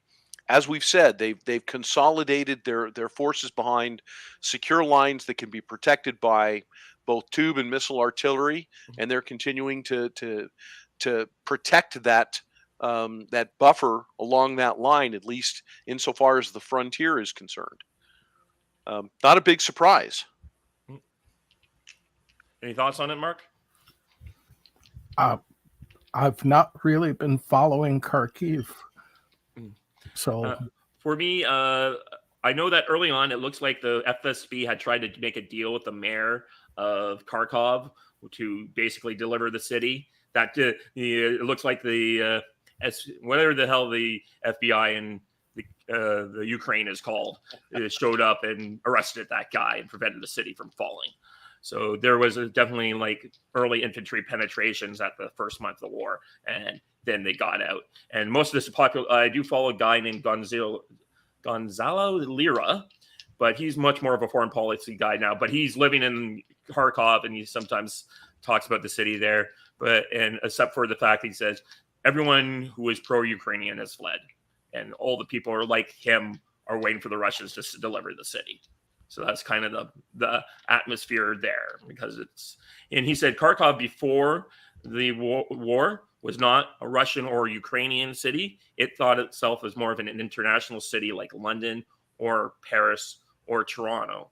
as we've said, they've consolidated their forces behind secure lines that can be protected by both tube and missile artillery, and they're continuing to protect that that buffer along that line, at least insofar as the frontier is concerned. Not a big surprise. Any thoughts on it, Mark? I've not really been following Kharkiv. So for me, I know that early on, it looks like the FSB had tried to make a deal with the mayor of Kharkov to basically deliver the city. That it looks like whatever the hell the FBI and the Ukraine is called, showed up and arrested that guy and prevented the city from falling. So there was definitely early infantry penetrations at the first month of the war, and then they got out. And most of this is popular. I do follow a guy named Gonzalo Lira, but he's much more of a foreign policy guy now. But he's living in Kharkov, and he sometimes talks about the city there. And except for the fact he says everyone who is pro-Ukrainian has fled, and all the people are like him are waiting for the Russians to deliver the city. So that's kind of the atmosphere there, because and he said Kharkov before the war was not a Russian or Ukrainian city. It thought itself as more of an international city like London or Paris or Toronto.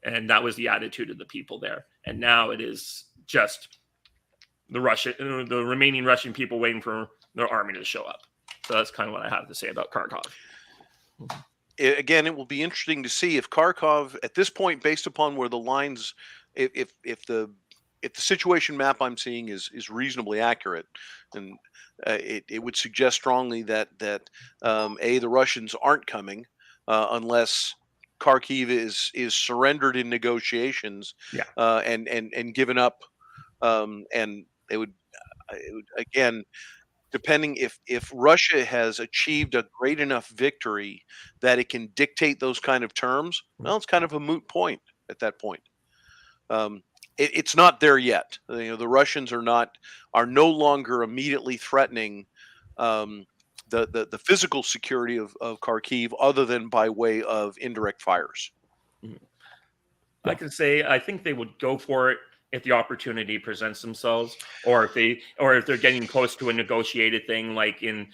And that was the attitude of the people there. And now it is just the remaining Russian people waiting for their army to show up. So that's kind of what I have to say about Kharkov. Again, it will be interesting to see if Kharkov, at this point, based upon where the lines, if the situation map I'm seeing is reasonably accurate, and it would suggest strongly that the Russians aren't coming unless Kharkiv is surrendered in negotiations, and given up, and it would again. Depending if Russia has achieved a great enough victory that it can dictate those kind of terms, well, it's kind of a moot point at that point. It's not there yet. The Russians are no longer immediately threatening the physical security of Kharkiv, other than by way of indirect fires. I can say I think they would go for it if the opportunity presents themselves, or if they're getting close to a negotiated thing, like in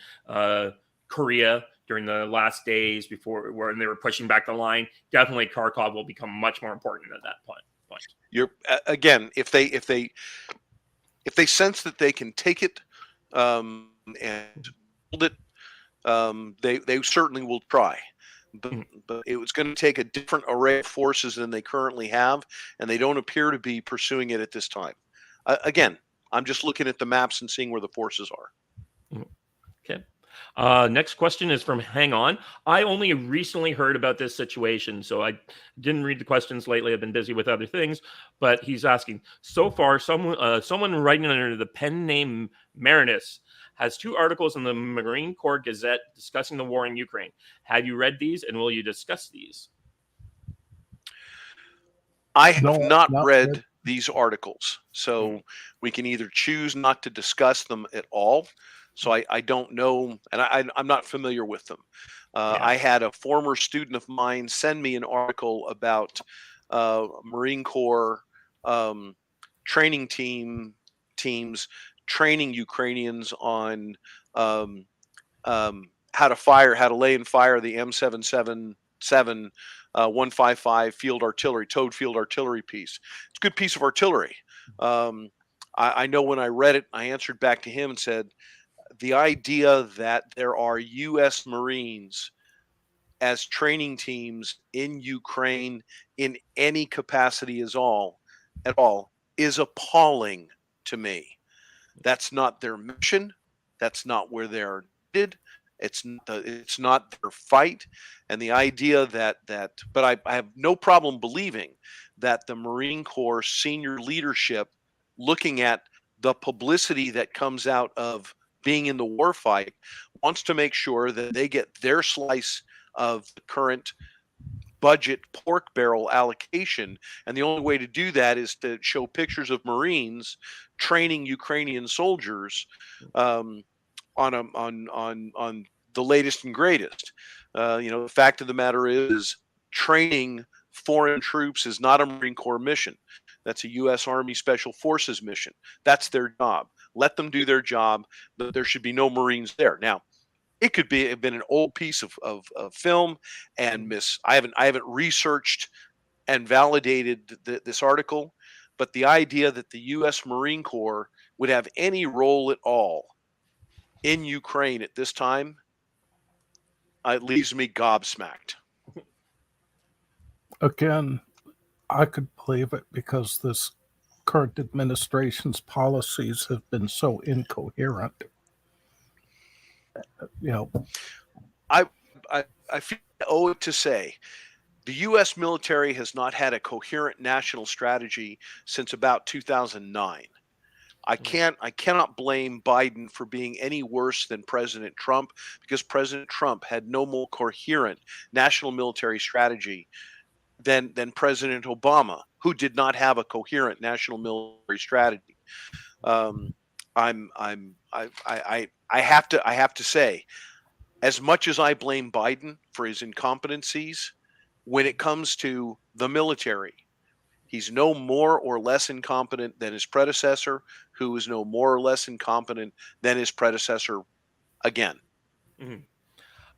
Korea during the last days before, when they were pushing back the line. Definitely, Kharkov will become much more important at that point. You're again, if they sense that they can take it and hold it They certainly will try. But, Mhm. but it was going to take a different array of forces than they currently have, and they don't appear to be pursuing it at this time. Again, I'm just looking at the maps and seeing where the forces are. Okay. Next question is from Hang On. I only recently heard about this situation, so I didn't read the questions lately. I've been busy with other things, but he's asking, so far, someone writing under the pen name Marinus has 2 articles in the Marine Corps Gazette discussing the war in Ukraine. Have you read these, and will you discuss these? I have No, not not read read. these articles, so we can either choose not to discuss them at all. So I don't know, and I'm not familiar with them. Yeah. I had a former student of mine send me an article about Marine Corps training teams training Ukrainians on how to lay and fire the M777 155 field artillery, towed field artillery piece. It's a good piece of artillery. I know when I read it, I answered back to him and said, the idea that there are U.S. Marines as training teams in Ukraine in any capacity at all is appalling to me. That's not their mission. That's not where they're needed. It's not their fight. And the idea but I have no problem believing that the Marine Corps senior leadership, looking at the publicity that comes out of being in the war fight, wants to make sure that they get their slice of the current budget pork barrel allocation. And the only way to do that is to show pictures of Marines training Ukrainian soldiers on the latest and greatest. The fact of the matter is training foreign troops is not a Marine Corps mission. That's a U.S. Army Special Forces mission. That's their job. Let them do their job. There should be no Marines there. Now, it could have been an old piece of film, and I haven't researched and validated this article, but the idea that the U.S. Marine Corps would have any role at all in Ukraine at this time, it leaves me gobsmacked. Again, I could believe it because this current administration's policies have been so incoherent. I feel I owe it to say the U.S. military has not had a coherent national strategy since about 2009. I cannot blame Biden for being any worse than President Trump, because President Trump had no more coherent national military strategy than President Obama, who did not have a coherent national military strategy. I have to say, as much as I blame Biden for his incompetencies, when it comes to the military, he's no more or less incompetent than his predecessor, who is no more or less incompetent than his predecessor again. Mm-hmm.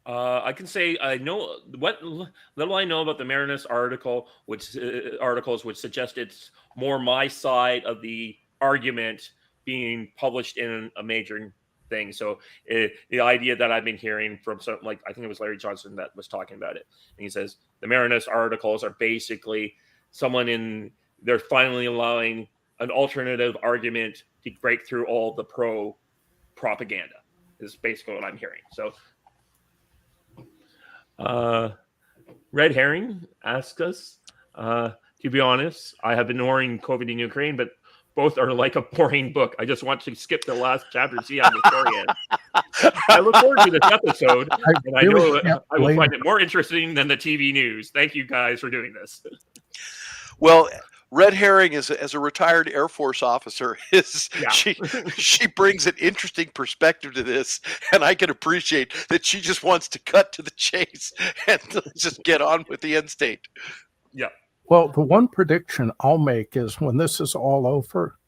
I can say I know what little I know about the Marinus articles, which suggest it's more my side of the argument being published in a major thing. So the idea that I've been hearing from some, like I think it was Larry Johnson that was talking about it, and he says the Marinus articles are basically they're finally allowing an alternative argument to break through all the pro propaganda. Is basically what I'm hearing. So. Red Herring asks us, to be honest, I have been ignoring COVID in Ukraine, but both are like a boring book. I just want to skip the last chapter and see how the story ends. I look forward to this episode, and I know I will find it more interesting than the TV news. Thank you guys for doing this. Well, Red Herring, as a retired Air Force officer, she brings an interesting perspective to this, and I can appreciate that she just wants to cut to the chase and just get on with the end state. Yeah. Well, the one prediction I'll make is when this is all over,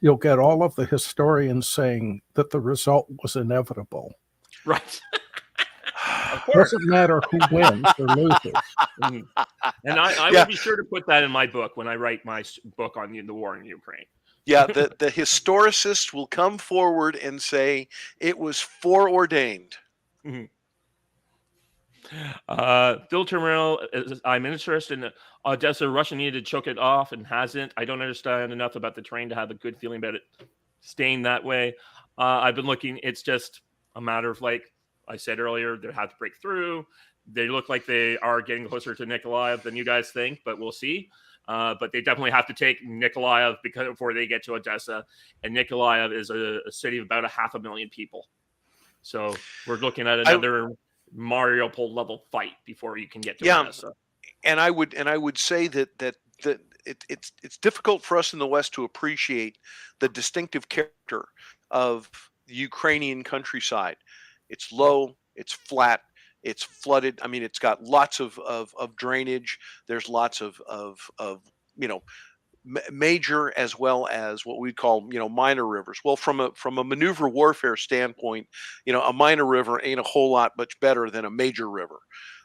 you'll get all of the historians saying that the result was inevitable. Right. It doesn't matter who wins or loses. And I will be sure to put that in my book when I write my book on the war in Ukraine. Yeah, the historicist will come forward and say it was foreordained. Mm-hmm. Phil Terminal, I'm interested in Odessa. Russia needed to choke it off and hasn't. I don't understand enough about the terrain to have a good feeling about it staying that way. I've been looking. It's just a matter of, like I said earlier, they have to break through. They look like they are getting closer to Nikolaev than you guys think, but we'll see. But they definitely have to take Nikolaev before they get to Odessa. And Nikolaev is a city of about 500,000 people. So we're looking at another Mariupol level fight before you can get to Odessa. And I would say that it's difficult for us in the West to appreciate the distinctive character of the Ukrainian countryside. It's low, it's flat, it's flooded. I mean, it's got lots of drainage. There's lots of major as well as what we call minor rivers. Well, from a maneuver warfare standpoint, a minor river ain't a whole lot much better than a major river,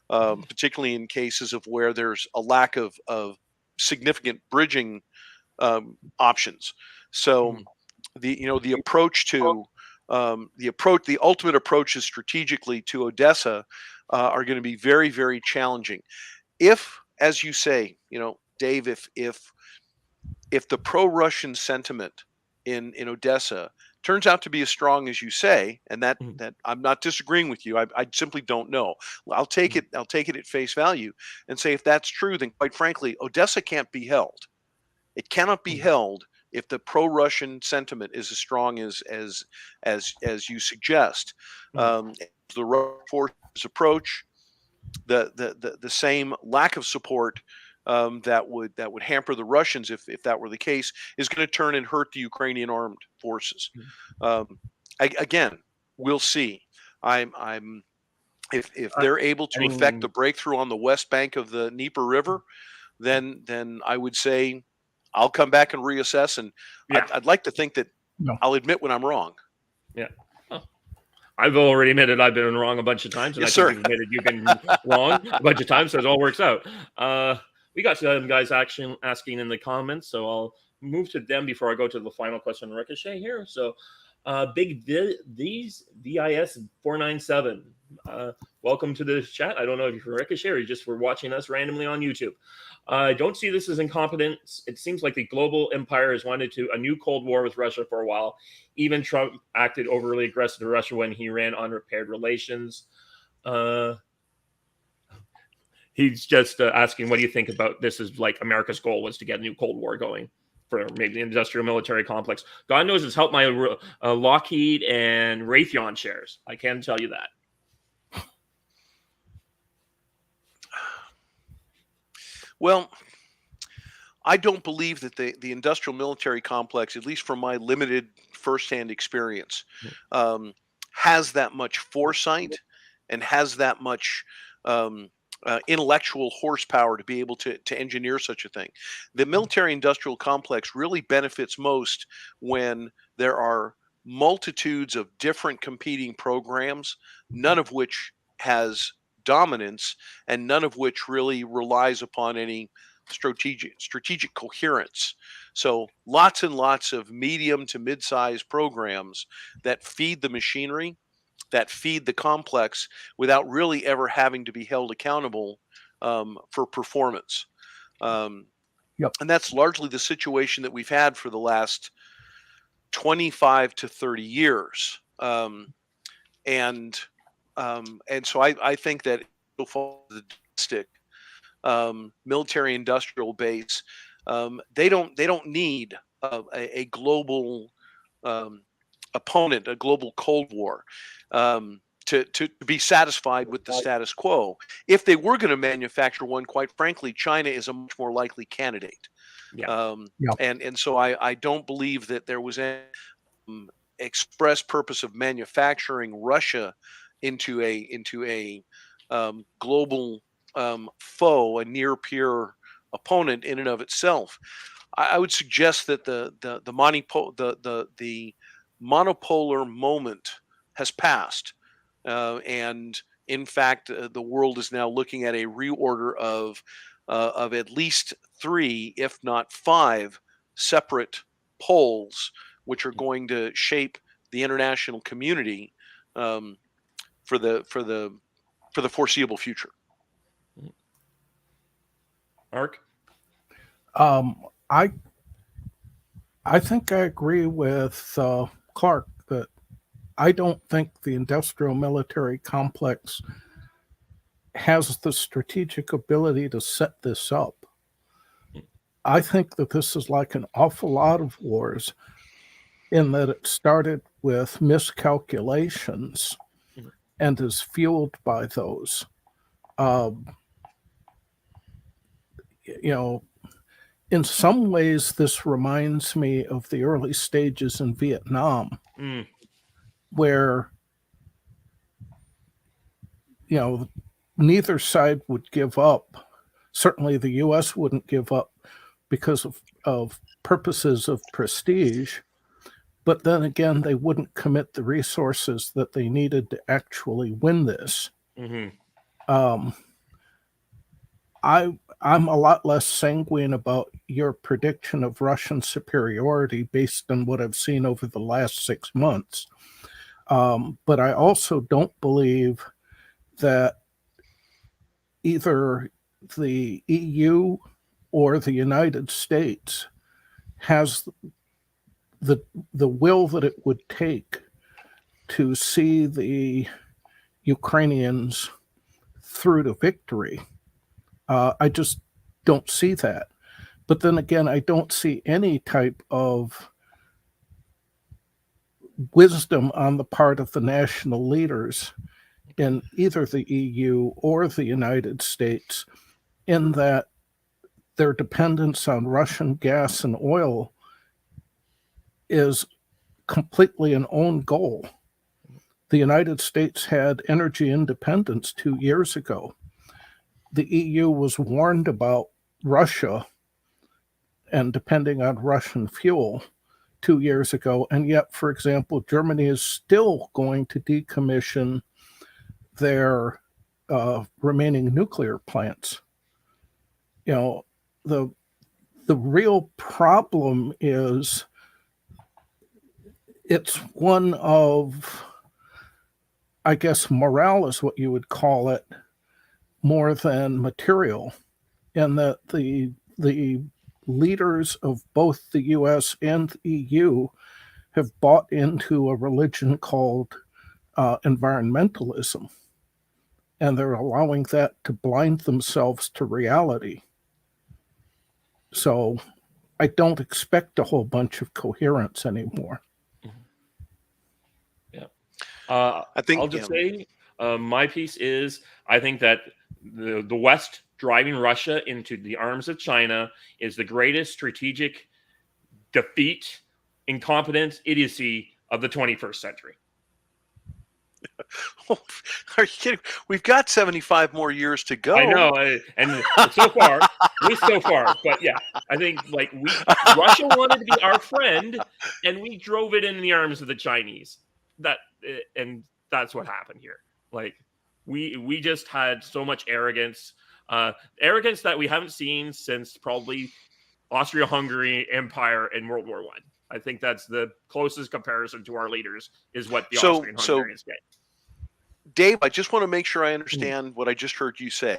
particularly in cases of where there's a lack of significant bridging options. So the approach to the ultimate approaches strategically to Odessa are going to be very, very challenging. If, as you say, Dave, if the pro-Russian sentiment in Odessa turns out to be as strong as you say, and that I'm not disagreeing with you, I simply don't know. I'll take it at face value and say, if that's true, then quite frankly, Odessa can't be held. It cannot be held if the pro-Russian sentiment is as strong as you suggest. The Russian forces approach, the same lack of support that would hamper the Russians if that were the case, is going to turn and hurt the Ukrainian armed forces. Again, we'll see. If they're able to affect the breakthrough on the west bank of the Dnieper River, then I would say I'll come back and reassess. And I'd like to think that I'll admit when I'm wrong. Yeah. I've already admitted I've been wrong a bunch of times, and yes, I think you've admitted you've been wrong a bunch of times, so it all works out. We got some guys actually asking in the comments, so I'll move to them before I go to the final question on Ricochet here. So, Big V's VIS 497. Welcome to the chat. I don't know if you're from Ricochet or just for watching us randomly on YouTube. I don't see this as incompetence. It seems like the global empire has wanted a new Cold War with Russia for a while. Even Trump acted overly aggressive to Russia when he ran unrepaired relations. He's just asking, what do you think about this? Is like America's goal was to get a new Cold War going for maybe the industrial military complex. God knows it's helped my Lockheed and Raytheon shares. I can tell you that. Well, I don't believe that the industrial military complex, at least from my limited firsthand experience, has that much foresight and has that much intellectual horsepower to be able to engineer such a thing. The military industrial complex really benefits most when there are multitudes of different competing programs, none of which has dominance and none of which really relies upon any strategic coherence. So lots and lots of medium to mid-sized programs that feed the machinery, that feed the complex without really ever having to be held accountable for performance. And that's largely the situation that we've had for the last 25 to 30 years. And so I think that so far the domestic military industrial base, they don't need a global opponent, a global Cold War, to be satisfied with the status quo. If they were going to manufacture one, quite frankly, China is a much more likely candidate. And so I don't believe that there was any express purpose of manufacturing Russia into a global foe, a near peer opponent in and of itself. I would suggest that the monopolar moment has passed, and in fact, the world is now looking at a reorder of at least 3, if not 5, separate poles, which are going to shape the international community for the for the foreseeable future. Mark? I think I agree with Clark that I don't think the industrial military complex has the strategic ability to set this up. I think that this is like an awful lot of wars in that it started with miscalculations and is fueled by those. In some ways, this reminds me of the early stages in Vietnam, where, neither side would give up. Certainly the U.S. wouldn't give up because of purposes of prestige, but then again, they wouldn't commit the resources that they needed to actually win this. I'm a lot less sanguine about your prediction of Russian superiority based on what I've seen over the last 6 months. But I also don't believe that either the EU or the United States has the will that it would take to see the Ukrainians through to victory. I just don't see that. But then again, I don't see any type of wisdom on the part of the national leaders in either the EU or the United States, in that their dependence on Russian gas and oil is completely an own goal. The United States had energy independence 2 years ago. The EU was warned about Russia and depending on Russian fuel 2 years ago. And yet, for example, Germany is still going to decommission their remaining nuclear plants. The real problem is it's one of, I guess, morale is what you would call it, more than material, and that the leaders of both the US and the EU have bought into a religion called environmentalism, and they're allowing that to blind themselves to reality. So I don't expect a whole bunch of coherence anymore. Yeah. I think I'll just say my piece is I think that the West driving Russia into the arms of China is the greatest strategic defeat, incompetence, idiocy of the 21st century. Are you kidding? We've got 75 more years to go. I know, and so far, at least so far. But yeah, I think Russia wanted to be our friend, and we drove it in the arms of the Chinese. And that's what happened here. We just had so much arrogance that we haven't seen since probably Austria-Hungary Empire in World War I. I think that's the closest comparison to our leaders is what the Austrian-Hungarians get. Dave, I just want to make sure I understand what I just heard you say.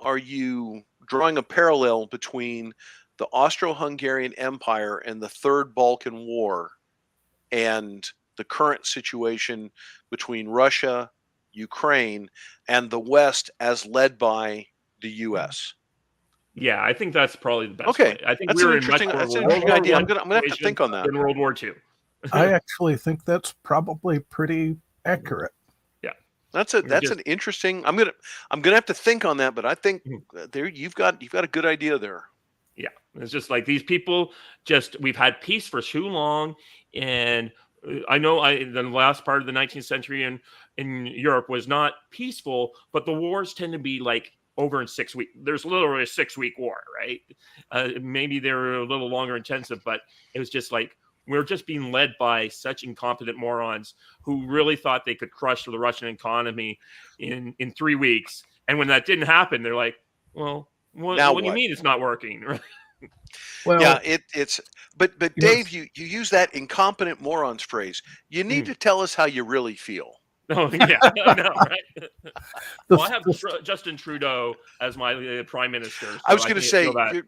Are you drawing a parallel between the Austro-Hungarian Empire and the Third Balkan War and the current situation between Russia, Ukraine, and the West as led by the U.S.? Yeah, I think that's probably the best. Okay, way. I think that's an interesting idea. I'm gonna have to think on that. In World War II. I actually think that's probably pretty accurate. Yeah, that's an interesting. I'm gonna have to think on that, but I think you've got a good idea there. Yeah, it's just like these people. We've had peace for too long, and I know the last part of the 19th century in Europe was not peaceful, but the wars tend to be over in 6 weeks. There's literally a 6-week war, right? Maybe they were a little longer intensive, but it was just we're just being led by such incompetent morons who really thought they could crush the Russian economy in 3 weeks. And when that didn't happen, they're like, well, what do you mean it's not working? Well, yeah, but Dave, you use that incompetent morons phrase. You need to tell us how you really feel. Oh yeah, I know, right? Well, I have The- Justin Trudeau as my prime minister. So I was going to can say, feel that.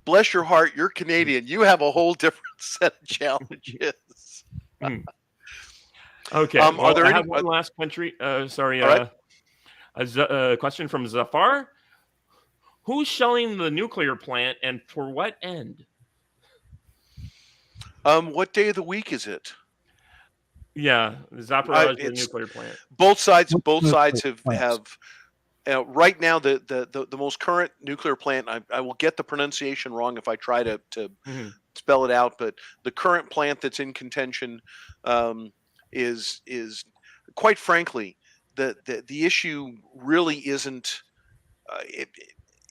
bless your heart, you're Canadian. You have a whole different set of challenges. Okay. Are Well, there I any? have one last country. Sorry. All right. A question from Zafar. Who's shelling the nuclear plant and for what end? What day of the week is it? Yeah, Zaporozhye nuclear plant. Both sides nuclear have plants. right now the most current nuclear plant. I will get the pronunciation wrong if I try to spell it out, but the current plant that's in contention is quite frankly the issue really isn't.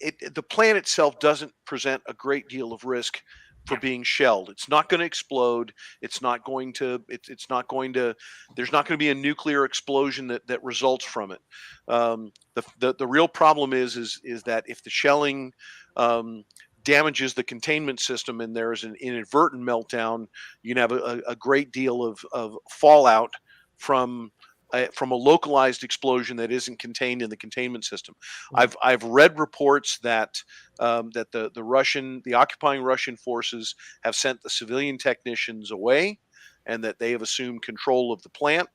The plant itself doesn't present a great deal of risk for being shelled. It's not going to explode. It's not going to. It's not going to. There's not going to be a nuclear explosion that results from it. The real problem is that if the shelling damages the containment system and there is an inadvertent meltdown, you can have a great deal of fallout from a localized explosion that isn't contained in the containment system. I've read reports that the occupying Russian forces have sent the civilian technicians away, and that they have assumed control of the plant.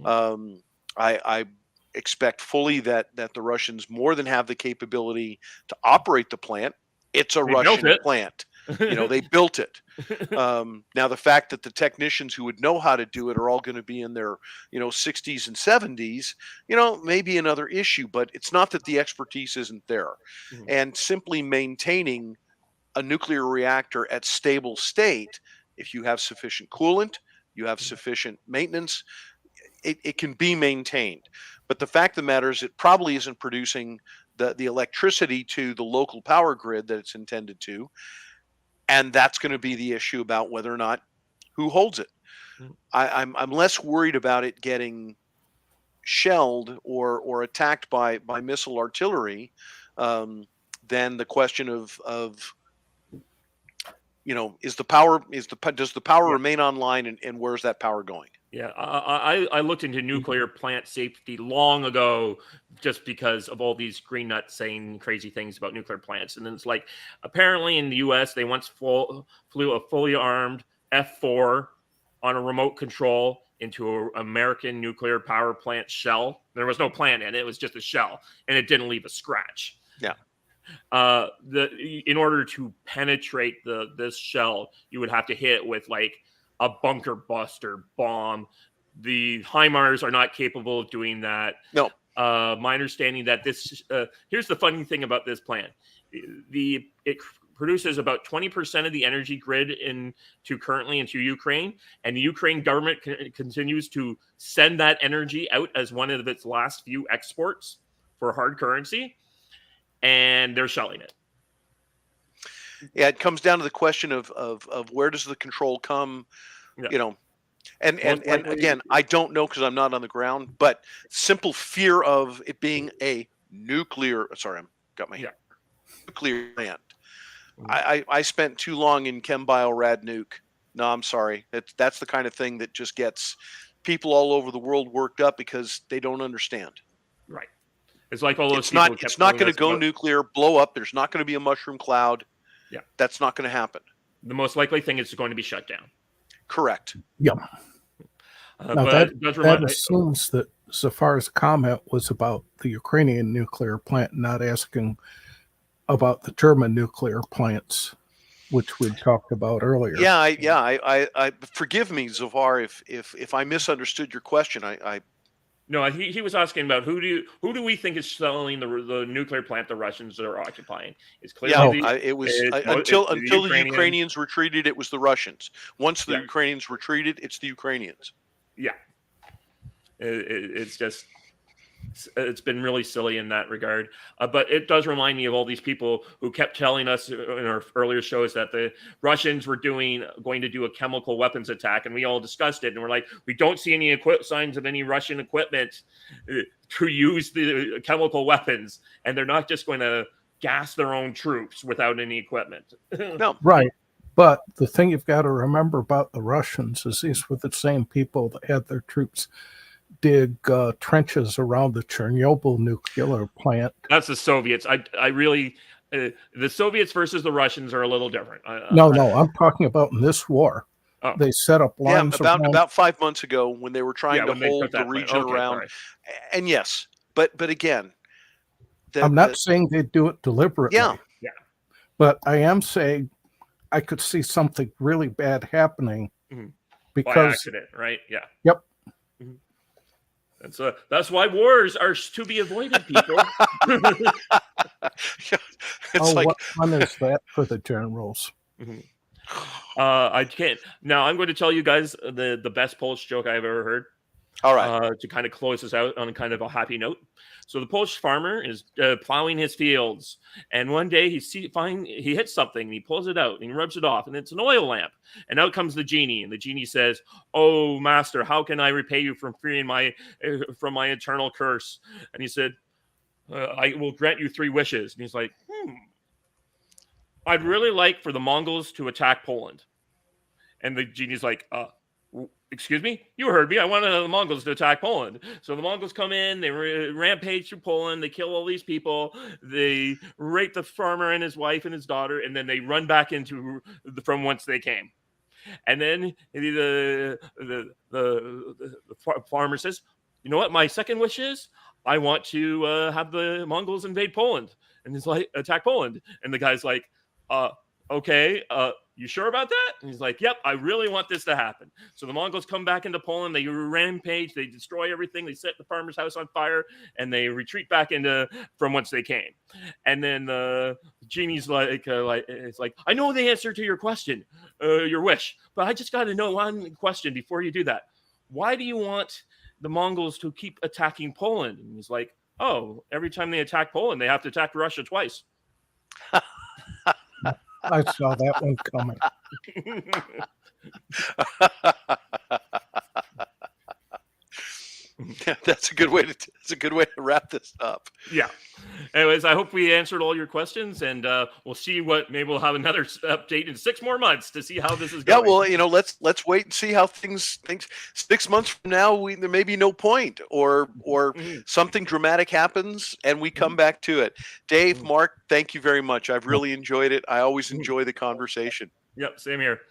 I expect fully that the Russians more than have the capability to operate the plant. It's a Russian plant. They built it. Now, the fact that the technicians who would know how to do it are all going to be in their, 60s and 70s, may be another issue, but it's not that the expertise isn't there. And simply maintaining a nuclear reactor at stable state, if you have sufficient coolant, you have sufficient maintenance, it can be maintained. But the fact of the matter is it probably isn't producing the electricity to the local power grid that it's intended to. And that's going to be the issue about whether or not who holds it. I'm less worried about it getting shelled or attacked by missile artillery than the question of does the power remain online, and where's that power going? Yeah, I looked into nuclear plant safety long ago just because of all these green nuts saying crazy things about nuclear plants. And then it's like, apparently in the US, they once flew a fully armed F-4 on a remote control into an American nuclear power plant shell. There was no plant in it. It was just a shell, and it didn't leave a scratch. Yeah. In order to penetrate this shell, you would have to hit it with like a bunker buster bomb. The HIMARS are not capable of doing that. No. My understanding that here's the funny thing about this plant. It produces about 20% of the energy grid currently into Ukraine, and the Ukraine government continues to send that energy out as one of its last few exports for hard currency, and they're shelling it. Yeah, it comes down to the question of where does the control come, and again, I don't know because I'm not on the ground, but simple fear of it being a nuclear. Sorry, nuclear plant. I spent too long in Chembio Radnuk. No, I'm sorry. That's the kind of thing that just gets people all over the world worked up because they don't understand. Right. It's like all those. It's not going to go nuclear, blow up. There's not going to be a mushroom cloud. Yeah, that's not going to happen. The most likely thing is going to be shut down. Correct. Yeah. But that assumes that Zafar's comment was about the Ukrainian nuclear plant, not asking about the German nuclear plants, which we talked about earlier. Yeah, I forgive me, Zafar, if I misunderstood your question. No, he was asking about who do we think is selling the nuclear plant the Russians are occupying? It's clearly until the Ukrainians retreated, it was the Russians. Once the Ukrainians retreated, it's the Ukrainians. Yeah, it's been really silly in that regard. But it does remind me of all these people who kept telling us in our earlier shows that the Russians were going to do a chemical weapons attack, and we all discussed it, and we're like, we don't see any signs of any Russian equipment to use the chemical weapons, and they're not just going to gas their own troops without any equipment. No, right. But the thing you've got to remember about the Russians is these were the same people that had their troops dig trenches around the Chernobyl nuclear plant. That's the Soviets. I really, the Soviets versus the Russians are a little different. No, I'm talking about in this war. Oh. They set up lines about 5 months ago when they were trying to when they hold put the that region okay, around. sorry. And yes, but again, I'm not saying they do it deliberately. Yeah. But I am saying I could see something really bad happening because by accident, right? Yeah. Yep. That's why wars are to be avoided, people. What fun is that for the generals? I can't. Now I'm going to tell you guys the best Polish joke I've ever heard. All right. To kind of close this out on kind of a happy note. So the Polish farmer is plowing his fields, and one day he hits something, and he pulls it out, and he rubs it off, and it's an oil lamp. And out comes the genie, and the genie says, "Oh, master, how can I repay you from freeing from my eternal curse?" And he said, "I will grant you 3 wishes." And he's like, "I'd really like for the Mongols to attack Poland." And the genie's like, excuse me? You heard me. I wanted the Mongols to attack Poland. So the Mongols come in, they rampage through Poland, they kill all these people, they rape the farmer and his wife and his daughter, and then they run back from whence they came. And then the farmer says, "You know what? My second wish is I want to have the Mongols invade Poland." And he's like, "Attack Poland." And the guy's like, "Okay, you sure about that?" And he's like, "Yep, I really want this to happen." So the Mongols come back into Poland, they rampage, they destroy everything, they set the farmer's house on fire, and they retreat back from whence they came. And then the genie's like, it's like, "I know the answer to your question, your wish, but I just got to know one question before you do that. Why do you want the Mongols to keep attacking Poland?" And he's like, "Oh, every time they attack Poland, they have to attack Russia twice." I saw that one coming. Yeah, that's a good way to wrap this up. Yeah. Anyways, I hope we answered all your questions, and we'll see maybe we'll have another update in 6 more months to see how this is going. Yeah, well, let's wait and see how things 6 months from now, there may be no point, or something dramatic happens and we come back to it. Dave, Mark, thank you very much. I've really enjoyed it. I always enjoy the conversation. Yep, same here.